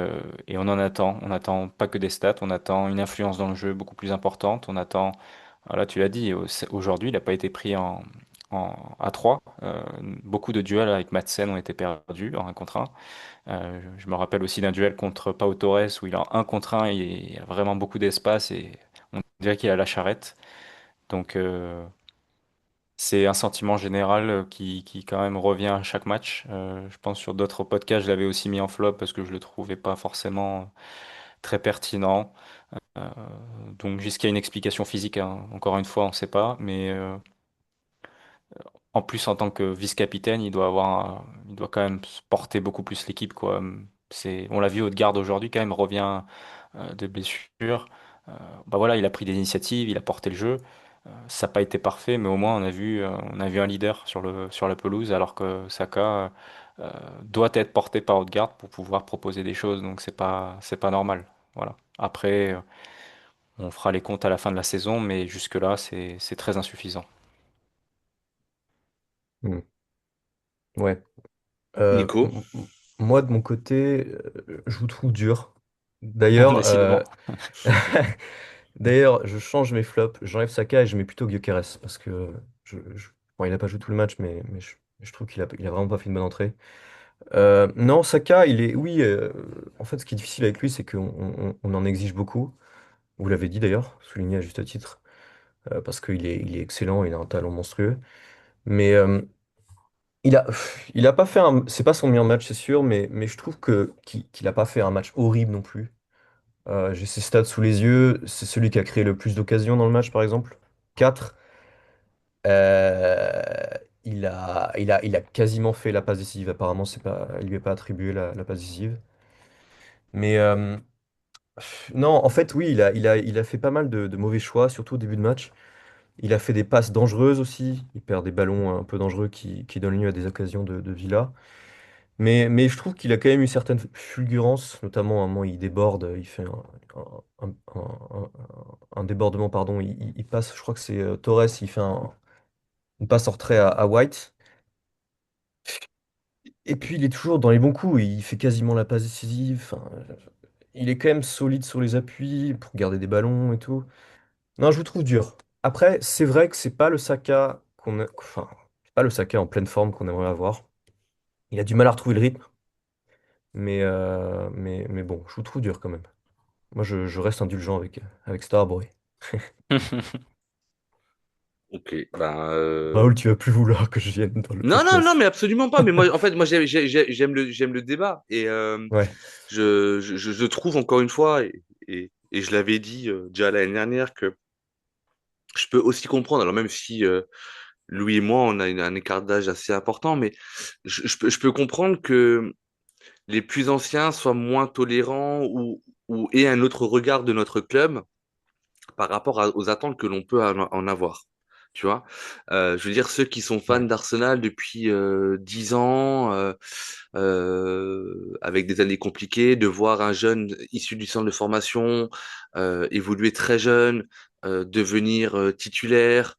on en attend. On attend pas que des stats, on attend une influence dans le jeu beaucoup plus importante. On attend. Voilà, tu l'as dit, aujourd'hui, il n'a pas été pris à 3. Beaucoup de duels avec Madsen ont été perdus en 1 contre 1. Je me rappelle aussi d'un duel contre Pau Torres où il a 1 contre 1 et il a vraiment beaucoup d'espace et on dirait qu'il a la charrette. Donc c'est un sentiment général qui quand même revient à chaque match. Je pense sur d'autres podcasts, je l'avais aussi mis en flop parce que je le trouvais pas forcément très pertinent. Euh, donc jusqu'à une explication physique, hein, encore une fois, on ne sait pas. Mais en plus, en tant que vice-capitaine, il doit quand même porter beaucoup plus l'équipe, quoi. On l'a vu, Odegaard aujourd'hui, quand même, revient de blessure. Euh, Bah voilà, il a pris des initiatives, il a porté le jeu. Ça n'a pas été parfait, mais au moins on a vu un leader sur la pelouse, alors que Saka doit être porté par Odegaard pour pouvoir proposer des choses. Donc c'est pas normal. Voilà. Après, on fera les comptes à la fin de la saison, mais jusque-là, c'est très insuffisant. Hmm. Ouais. Euh, Nico, m- m- Moi, de mon côté, je vous trouve dur. D'ailleurs, Décidément. d'ailleurs, je change mes flops. J'enlève Saka et je mets plutôt Gyökeres parce que bon, il n'a pas joué tout le match, mais je trouve qu'il a vraiment pas fait une bonne entrée. Non, Saka, oui. En fait, ce qui est difficile avec lui, c'est qu'on en exige beaucoup. Vous l'avez dit d'ailleurs, souligné à juste titre, parce qu'il est excellent, il a un talent monstrueux. Mais il a pas fait c'est pas son meilleur match, c'est sûr, mais je trouve qu'il a pas fait un match horrible non plus. J'ai ses stats sous les yeux. C'est celui qui a créé le plus d'occasions dans le match, par exemple. 4. Euh, il a quasiment fait la passe décisive. Apparemment, il lui est pas attribué la passe décisive. Mais Non, en fait, oui, il a fait pas mal de mauvais choix, surtout au début de match. Il a fait des passes dangereuses aussi. Il perd des ballons un peu dangereux qui donnent lieu à des occasions de Villa. Mais je trouve qu'il a quand même eu certaines fulgurances, notamment à un moment il déborde, il fait un débordement, pardon, il passe, je crois que c'est Torres, il fait une passe en retrait à White. Et puis il est toujours dans les bons coups, il fait quasiment la passe décisive. Enfin, il est quand même solide sur les appuis pour garder des ballons et tout. Non, je vous trouve dur. Après, c'est vrai que c'est pas le Saka enfin, c'est pas le Saka en pleine forme qu'on aimerait avoir. Il a du mal à retrouver le rythme, mais bon, je vous trouve dur quand même. Moi, je reste indulgent avec Starboy. Ok, ben, Raoul, tu vas plus vouloir que je vienne dans le non, non, non, podcast. mais absolument pas. Mais moi, en fait, moi, j'aime le débat. Et Ouais, je trouve encore une fois, et je l'avais dit déjà l'année dernière, que je peux aussi comprendre, alors même si Louis et moi, on a un écart d'âge assez important, mais je peux comprendre que les plus anciens soient moins tolérants ou aient un autre regard de notre club par rapport aux attentes que l'on peut en avoir. Tu vois, je veux dire, ceux qui sont fans ouais, d'Arsenal depuis 10 ans, avec des années compliquées, de voir un jeune issu du centre de formation évoluer très jeune, devenir titulaire,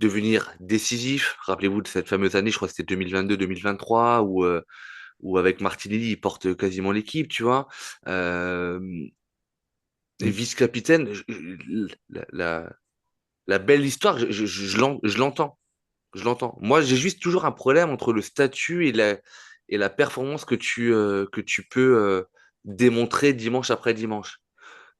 devenir décisif. Rappelez-vous de cette fameuse année, je crois que c'était 2022-2023, où avec Martinelli, il porte quasiment l'équipe, tu vois. Euh, et mm, vice-capitaine, la belle histoire, je l'entends. Je l'entends. Moi, j'ai juste toujours un problème entre le statut et la performance que tu peux démontrer dimanche après dimanche.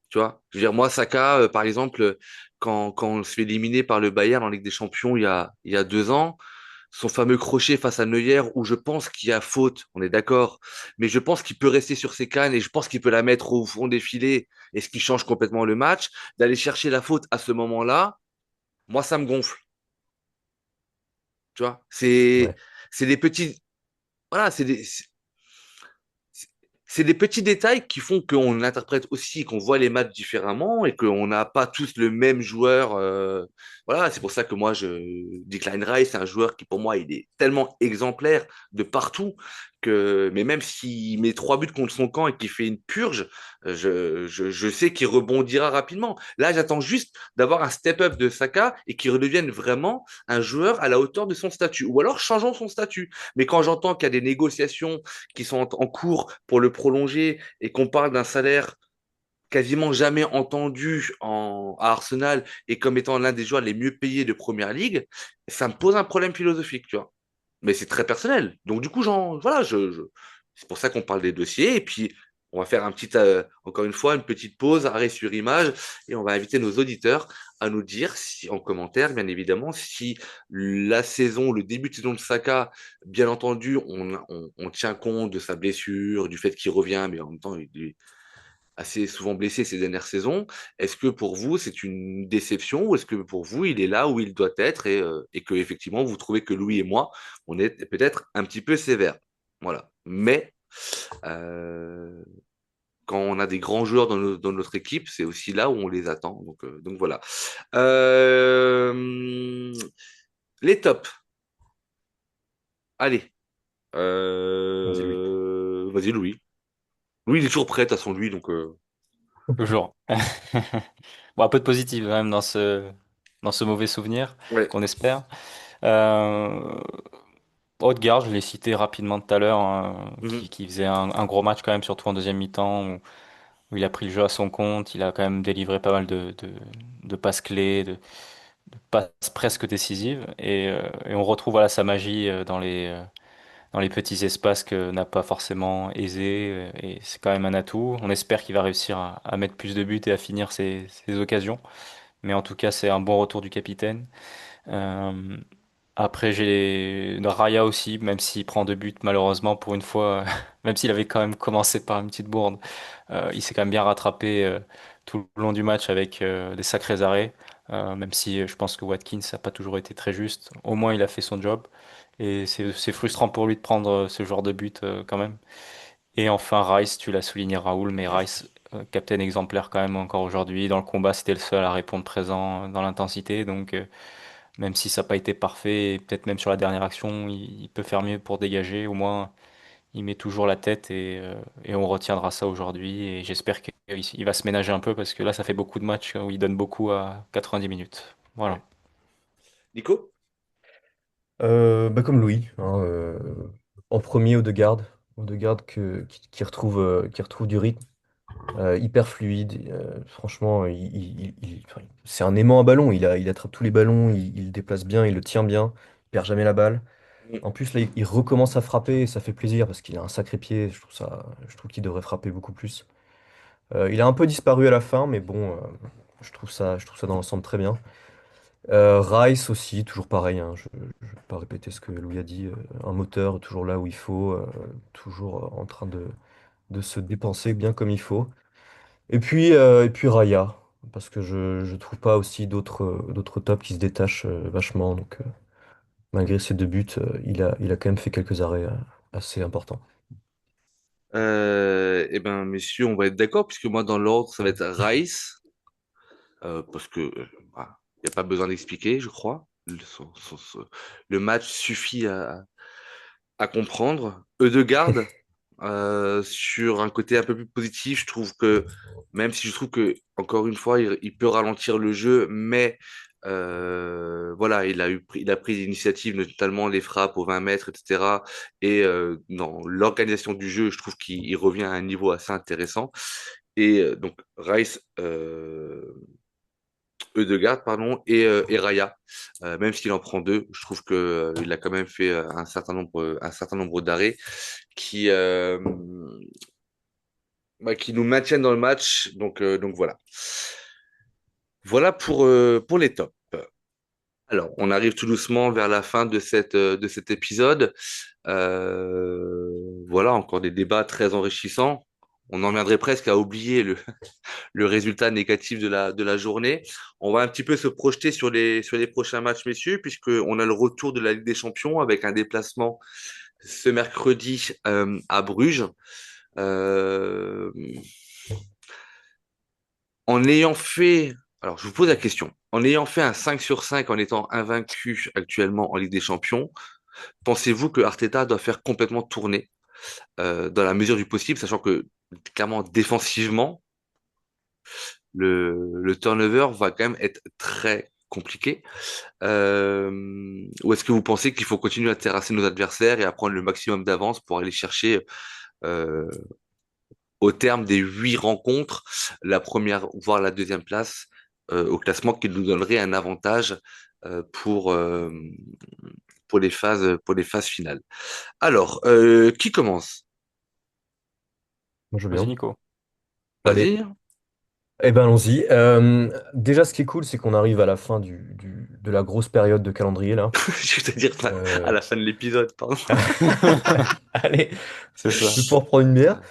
Tu vois? Je veux dire, moi, Saka, par exemple, quand on se fait éliminer par le Bayern en Ligue des Champions il y a 2 ans, son fameux crochet face à Neuer, où je pense qu'il y a faute, on est d'accord, mais je pense qu'il peut rester sur ses cannes et je pense qu'il peut la mettre au fond des filets, et ce qui change complètement le match, d'aller chercher la faute à ce moment-là, moi, ça me gonfle. Tu vois? C'est, ouais. c'est des petits, voilà, c'est des petits détails qui font qu'on interprète aussi, qu'on voit les matchs différemment et qu'on n'a pas tous le même joueur. Voilà, c'est pour ça que moi, Declan Rice, c'est un joueur qui, pour moi, il est tellement exemplaire de partout mais même s'il met 3 buts contre son camp et qu'il fait une purge, je sais qu'il rebondira rapidement. Là, j'attends juste d'avoir un step-up de Saka et qu'il redevienne vraiment un joueur à la hauteur de son statut. Ou alors, changeons son statut. Mais quand j'entends qu'il y a des négociations qui sont en cours pour le prolonger et qu'on parle d'un salaire quasiment jamais entendu à Arsenal et comme étant l'un des joueurs les mieux payés de Première Ligue, ça me pose un problème philosophique, tu vois. Mais c'est très personnel. Donc du coup, voilà, c'est pour ça qu'on parle des dossiers. Et puis, on va faire encore une fois, une petite pause, arrêt sur image, et on va inviter nos auditeurs à nous dire, si, en commentaire, bien évidemment, si la saison, le début de saison de Saka, bien entendu, on tient compte de sa blessure, du fait qu'il revient, mais en même temps, il est assez souvent blessé ces dernières saisons. Est-ce que pour vous, c'est une déception ou est-ce que pour vous, il est là où il doit être et que effectivement, vous trouvez que Louis et moi, on est peut-être un petit peu sévères. Voilà. Mais euh, quand on a des grands joueurs dans notre équipe, c'est aussi là où on les attend. Donc voilà. Euh, les tops. Allez. Vas-y, Louis. Vas-y, Louis. Louis, il est toujours prêt, à son lui. Donc, Toujours. Bon, un peu de positif quand même dans ce mauvais souvenir ouais. qu'on espère. Euh, Odegaard, je l'ai cité rapidement tout à l'heure, hein, Mhm. qui faisait un gros match quand même, surtout en deuxième mi-temps, où il a pris le jeu à son compte. Il a quand même délivré pas mal de passes clés, de passes presque décisives. Et on retrouve voilà, sa magie dans les petits espaces que n'a pas forcément aisé. Et c'est quand même un atout. On espère qu'il va réussir à mettre plus de buts et à finir ses occasions. Mais en tout cas, c'est un bon retour du capitaine. Euh, Après, j'ai Raya aussi, même s'il prend 2 buts, malheureusement, pour une fois, même s'il avait quand même commencé par une petite bourde, il s'est quand même bien rattrapé tout le long du match avec des sacrés arrêts. Même si je pense que Watkins n'a pas toujours été très juste. Au moins, il a fait son job. Et c'est frustrant pour lui de prendre ce genre de but quand même. Et enfin, Rice, tu l'as souligné, Raoul, mais Rice. captain exemplaire quand même encore aujourd'hui. Dans le combat, c'était le seul à répondre présent dans l'intensité. Donc, même si ça n'a pas été parfait, et peut-être même sur la dernière action, il peut faire mieux pour dégager. Au moins, il met toujours la tête et on retiendra ça aujourd'hui. Et j'espère qu'il va se ménager un peu parce que là, ça fait beaucoup de matchs où il donne beaucoup à 90 minutes. Voilà. Ouais. Nico? Bah comme Louis, hein, en premier Odegaard qui retrouve du rythme, hyper fluide. Franchement, enfin, c'est un aimant à ballon. Il attrape tous les ballons, il le déplace bien, il le tient bien, il perd jamais la balle. Mm. En plus, là, il recommence à frapper et ça fait plaisir parce qu'il a un sacré pied. Je trouve qu'il devrait frapper beaucoup plus. Il a un peu disparu à la fin, mais bon, je trouve ça dans l'ensemble très bien. Rice aussi, toujours pareil, hein, je ne vais pas répéter ce que Louis a dit. Un moteur toujours là où il faut, toujours en train de se dépenser bien comme il faut. Et puis Raya, parce que je trouve pas aussi d'autres tops qui se détachent vachement. Donc malgré ses deux buts, il a quand même fait quelques arrêts assez importants. Eh ben, messieurs, on va être d'accord, puisque moi, dans l'ordre, ça va être Rice, parce que il n'y a pas besoin d'expliquer, je crois. Le match suffit à comprendre. Eudegaard, sur un côté un peu plus positif, je trouve que, même si je trouve que, encore une fois, il peut ralentir le jeu, mais voilà, il a pris l'initiative, notamment les frappes aux 20 mètres, etc. Et dans l'organisation du jeu, je trouve qu'il revient à un niveau assez intéressant. Et donc, Rice, Eudegaard, pardon, et Raya. Même s'il en prend deux, je trouve que il a quand même fait un certain nombre d'arrêts qui, qui nous maintiennent dans le match. Donc voilà. Voilà pour les tops. Alors, on arrive tout doucement vers la fin de cet épisode. Voilà, encore des débats très enrichissants. On en viendrait presque à oublier le résultat négatif de la journée. On va un petit peu se projeter sur les prochains matchs, messieurs, puisqu'on a le retour de la Ligue des Champions avec un déplacement ce mercredi à Bruges. Euh, En ayant fait, alors je vous pose la question, en ayant fait un 5 sur 5 en étant invaincu actuellement en Ligue des Champions, pensez-vous que Arteta doit faire complètement tourner dans la mesure du possible, sachant que clairement défensivement, le turnover va quand même être très compliqué. Ou est-ce que vous pensez qu'il faut continuer à terrasser nos adversaires et à prendre le maximum d'avance pour aller chercher euh, au terme des 8 rencontres, la première, voire la deuxième place au classement qui nous donnerait un avantage euh, pour, euh, pour les phases finales. Alors, qui commence? Moi, je veux Vas-y, bien. Nico. Allez, Vas-y. eh ben allons-y. Déjà, ce qui est cool, c'est qu'on arrive à la fin de la grosse période de calendrier là. Je vais te dire ça à Euh, la fin de l'épisode, pardon. Allez, C'est ça. je peux reprendre une bière.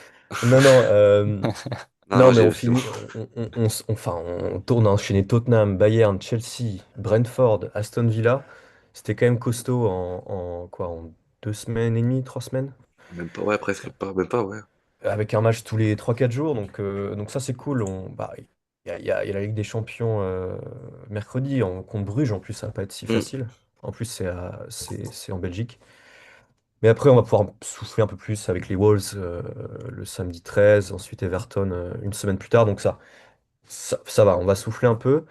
Non, non, Non, non, non, mais on c'est bon. finit, enfin, on tourne à enchaîner Tottenham, Bayern, Chelsea, Brentford, Aston Villa. C'était quand même costaud en 2 semaines et demie, 3 semaines, Même pas, ouais, presque pas, même pas, ouais. avec un match tous les 3 4 jours. Donc ça, c'est cool. Il y a la Ligue des Champions mercredi contre Bruges. En plus, ça va pas être si Mm. facile. En plus, c'est en Belgique. Mais après, on va pouvoir souffler un peu plus avec les Wolves le samedi 13, ensuite Everton une semaine plus tard. Donc ça va, on va souffler un peu.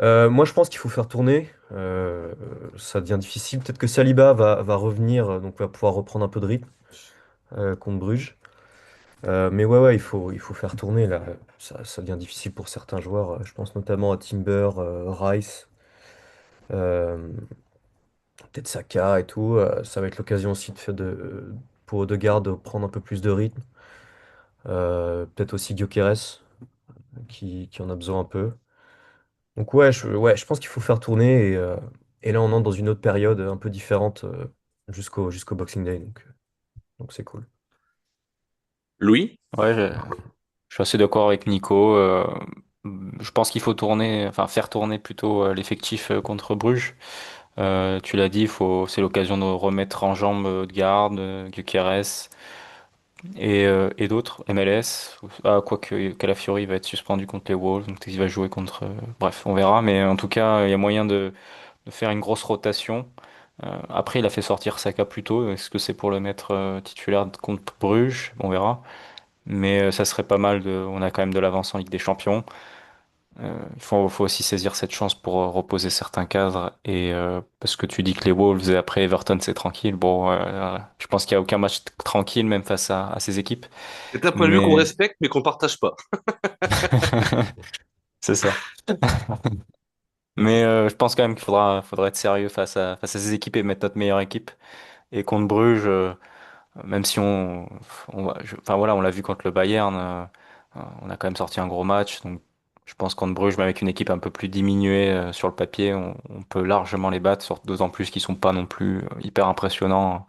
Moi, je pense qu'il faut faire tourner. Ça devient difficile. Peut-être que Saliba va revenir, donc va pouvoir reprendre un peu de rythme contre Bruges. Mais ouais, il faut faire tourner là. Ça devient difficile pour certains joueurs. Je pense notamment à Timber, Rice, euh, peut-être Saka et tout. Ça va être l'occasion aussi pour Odegaard de prendre un peu plus de rythme. Peut-être aussi Gyökeres qui en a besoin un peu. Donc ouais, je pense qu'il faut faire tourner et là on entre dans une autre période un peu différente jusqu'au Boxing Day. Donc c'est cool. Louis? Ouais, je suis assez d'accord avec Nico. Je pense qu'il faut tourner, enfin faire tourner plutôt l'effectif contre Bruges. Tu l'as dit, c'est l'occasion de remettre en jambe de garde, Gyökeres. et d'autres, MLS. Ah, quoique Calafiori va être suspendu contre les Wolves, donc il va jouer contre. Bref, on verra. Mais en tout cas, il y a moyen de faire une grosse rotation. Après, il a fait sortir Saka plus tôt. Est-ce que c'est pour le mettre titulaire contre Bruges? On verra. Mais ça serait pas mal on a quand même de l'avance en Ligue des Champions. Faut aussi saisir cette chance pour reposer certains cadres. Et parce que tu dis que les Wolves et après Everton, c'est tranquille. Bon, je pense qu'il n'y a aucun match tranquille, même face à ces équipes. C'est un point de vue qu'on Mais respecte, mais qu'on partage pas. c'est ça. Mais je pense quand même faudra être sérieux face à ces équipes et mettre notre meilleure équipe. Et contre Bruges, même si enfin voilà, on l'a vu contre le Bayern, on a quand même sorti un gros match. Donc, je pense contre Bruges, même avec une équipe un peu plus diminuée sur le papier, on peut largement les battre. D'autant plus qu'ils sont pas non plus hyper impressionnants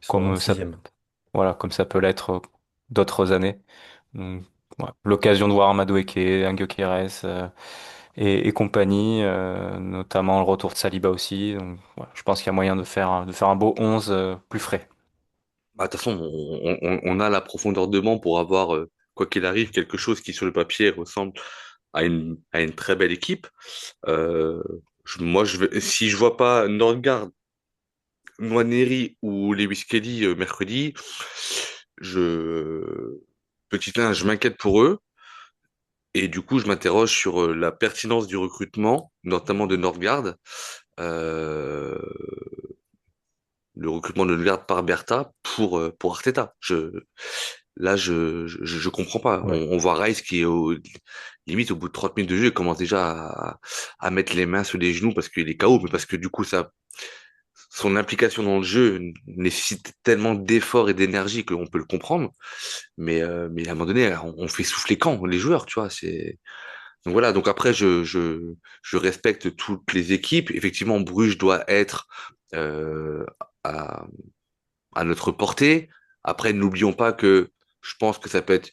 Ils sont comme ça, sixième. voilà, comme ça peut l'être d'autres années. Donc, voilà. L'occasion de voir Amadou Eke, Angio Keres et compagnie, notamment le retour de Saliba aussi. Donc, voilà, je pense qu'il y a moyen de faire un beau 11 plus frais. Bah, de toute façon, on a la profondeur de banc pour avoir, quoi qu'il arrive, quelque chose qui sur le papier ressemble à une très belle équipe. Euh, moi, si je vois pas Nordgaard, Nwaneri ou Lewis Kelly mercredi, je, petit 1, je m'inquiète pour eux. Et du coup, je m'interroge sur la pertinence du recrutement, notamment de Nordgaard. Euh, le recrutement de Nordgaard par Bertha pour Arteta. Là, je comprends pas. Ouais. On voit Rice qui est limite au bout de 30 minutes de jeu, il commence déjà à mettre les mains sur les genoux parce qu'il est KO, mais parce que du coup, son implication dans le jeu nécessite tellement d'efforts et d'énergie qu'on peut le comprendre. Mais à un moment donné, on fait souffler quand les joueurs, tu vois. Donc voilà. Donc après, je respecte toutes les équipes. Effectivement, Bruges doit être euh, à, à notre portée. Après, n'oublions pas que je pense que ça peut être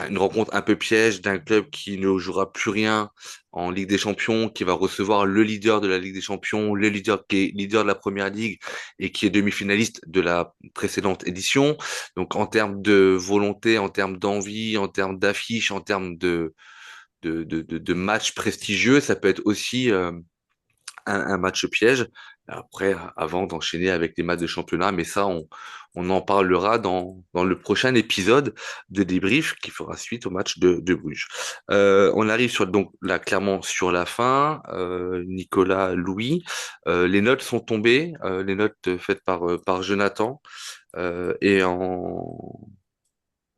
une rencontre un peu piège d'un club qui ne jouera plus rien en Ligue des Champions, qui va recevoir le leader de la Ligue des Champions, le leader qui est leader de la Première Ligue et qui est demi-finaliste de la précédente édition. Donc en termes de volonté, en termes d'envie, en termes d'affiche, en termes de matchs prestigieux, ça peut être aussi un match piège. Après, avant d'enchaîner avec les matchs de championnat, mais ça, on en parlera dans le prochain épisode de débrief qui fera suite au match de Bruges. On arrive sur donc là clairement sur la fin. Nicolas, Louis, les notes sont tombées, les notes faites par Jonathan et en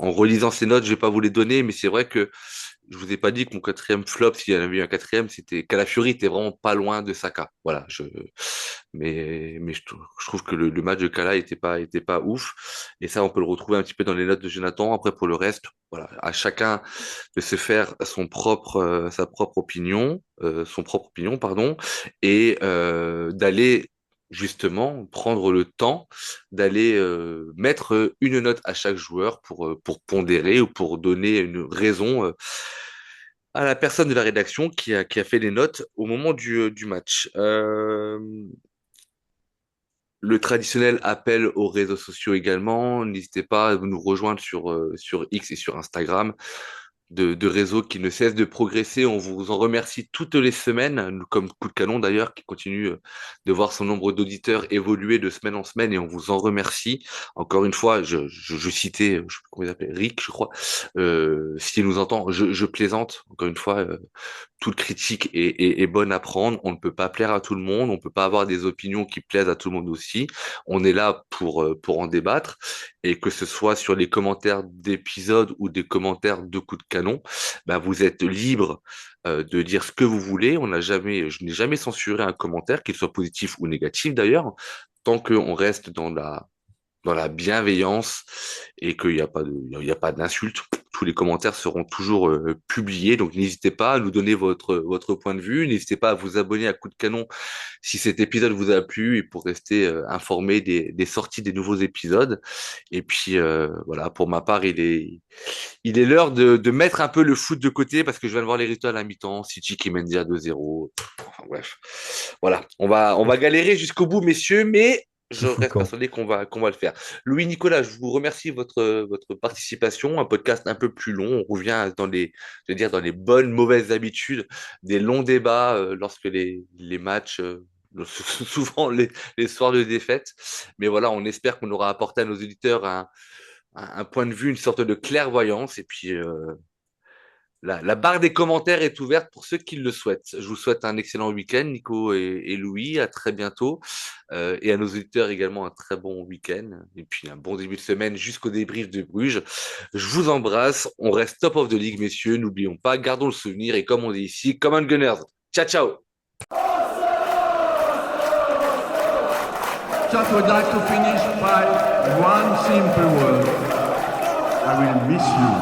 relisant ces notes, je vais pas vous les donner, mais c'est vrai que je vous ai pas dit que mon quatrième flop, s'il y en avait eu un quatrième, c'était Calafiori était vraiment pas loin de Saka. Voilà, mais je trouve que le match de Cala était pas ouf. Et ça, on peut le retrouver un petit peu dans les notes de Jonathan. Après, pour le reste, voilà, à chacun de se faire sa propre opinion, son propre opinion, pardon, et d'aller justement prendre le temps d'aller mettre une note à chaque joueur pour pondérer ou pour donner une raison à la personne de la rédaction qui a fait les notes au moment du match. Le traditionnel appel aux réseaux sociaux également. N'hésitez pas à nous rejoindre sur X et sur Instagram de réseaux qui ne cessent de progresser. On vous en remercie toutes les semaines, nous, comme Coup de Canon d'ailleurs, qui continue de voir son nombre d'auditeurs évoluer de semaine en semaine et on vous en remercie. Encore une fois, je citais, je sais plus comment il s'appelle, Rick, je crois, s'il nous entend, je plaisante, encore une fois, toute critique est bonne à prendre. On ne peut pas plaire à tout le monde. On ne peut pas avoir des opinions qui plaisent à tout le monde aussi. On est là pour en débattre. Et que ce soit sur les commentaires d'épisodes ou des commentaires de coups de canon, bah, vous êtes libre de dire ce que vous voulez. Je n'ai jamais censuré un commentaire, qu'il soit positif ou négatif d'ailleurs, tant qu'on reste dans la bienveillance et il y a pas d'insultes. Tous les commentaires seront toujours publiés, donc n'hésitez pas à nous donner votre point de vue, n'hésitez pas à vous abonner à Coup de Canon si cet épisode vous a plu et pour rester informé des sorties des nouveaux épisodes. Et puis voilà, pour ma part, il est l'heure de mettre un peu le foot de côté parce que je viens de voir les résultats à la mi-temps, City qui mène déjà 2-0. Enfin bref, voilà, on va galérer jusqu'au bout, messieurs, mais Tout Je fout le reste camp. persuadé qu'on va le faire. Louis Nicolas, je vous remercie votre participation. Un podcast un peu plus long. On revient je veux dire, dans les bonnes, mauvaises habitudes, des longs débats lorsque les matchs, souvent les soirs de défaite. Mais voilà, on espère qu'on aura apporté à nos auditeurs un point de vue, une sorte de clairvoyance. Et puis, la barre des commentaires est ouverte pour ceux qui le souhaitent. Je vous souhaite un excellent week-end, Nico et Louis. À très bientôt. Et à nos auditeurs également un très bon week-end. Et puis un bon début de semaine jusqu'au débrief de Bruges. Je vous embrasse. On reste top of the league, messieurs. N'oublions pas, gardons le souvenir. Et comme on dit ici, come on Gunners. Ciao, ciao. Just would like to finish by one simple word. I will miss you.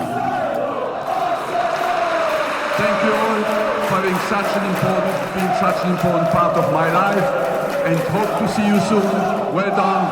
Thank you all for being such an important part of my life, and hope to see you soon. Well done.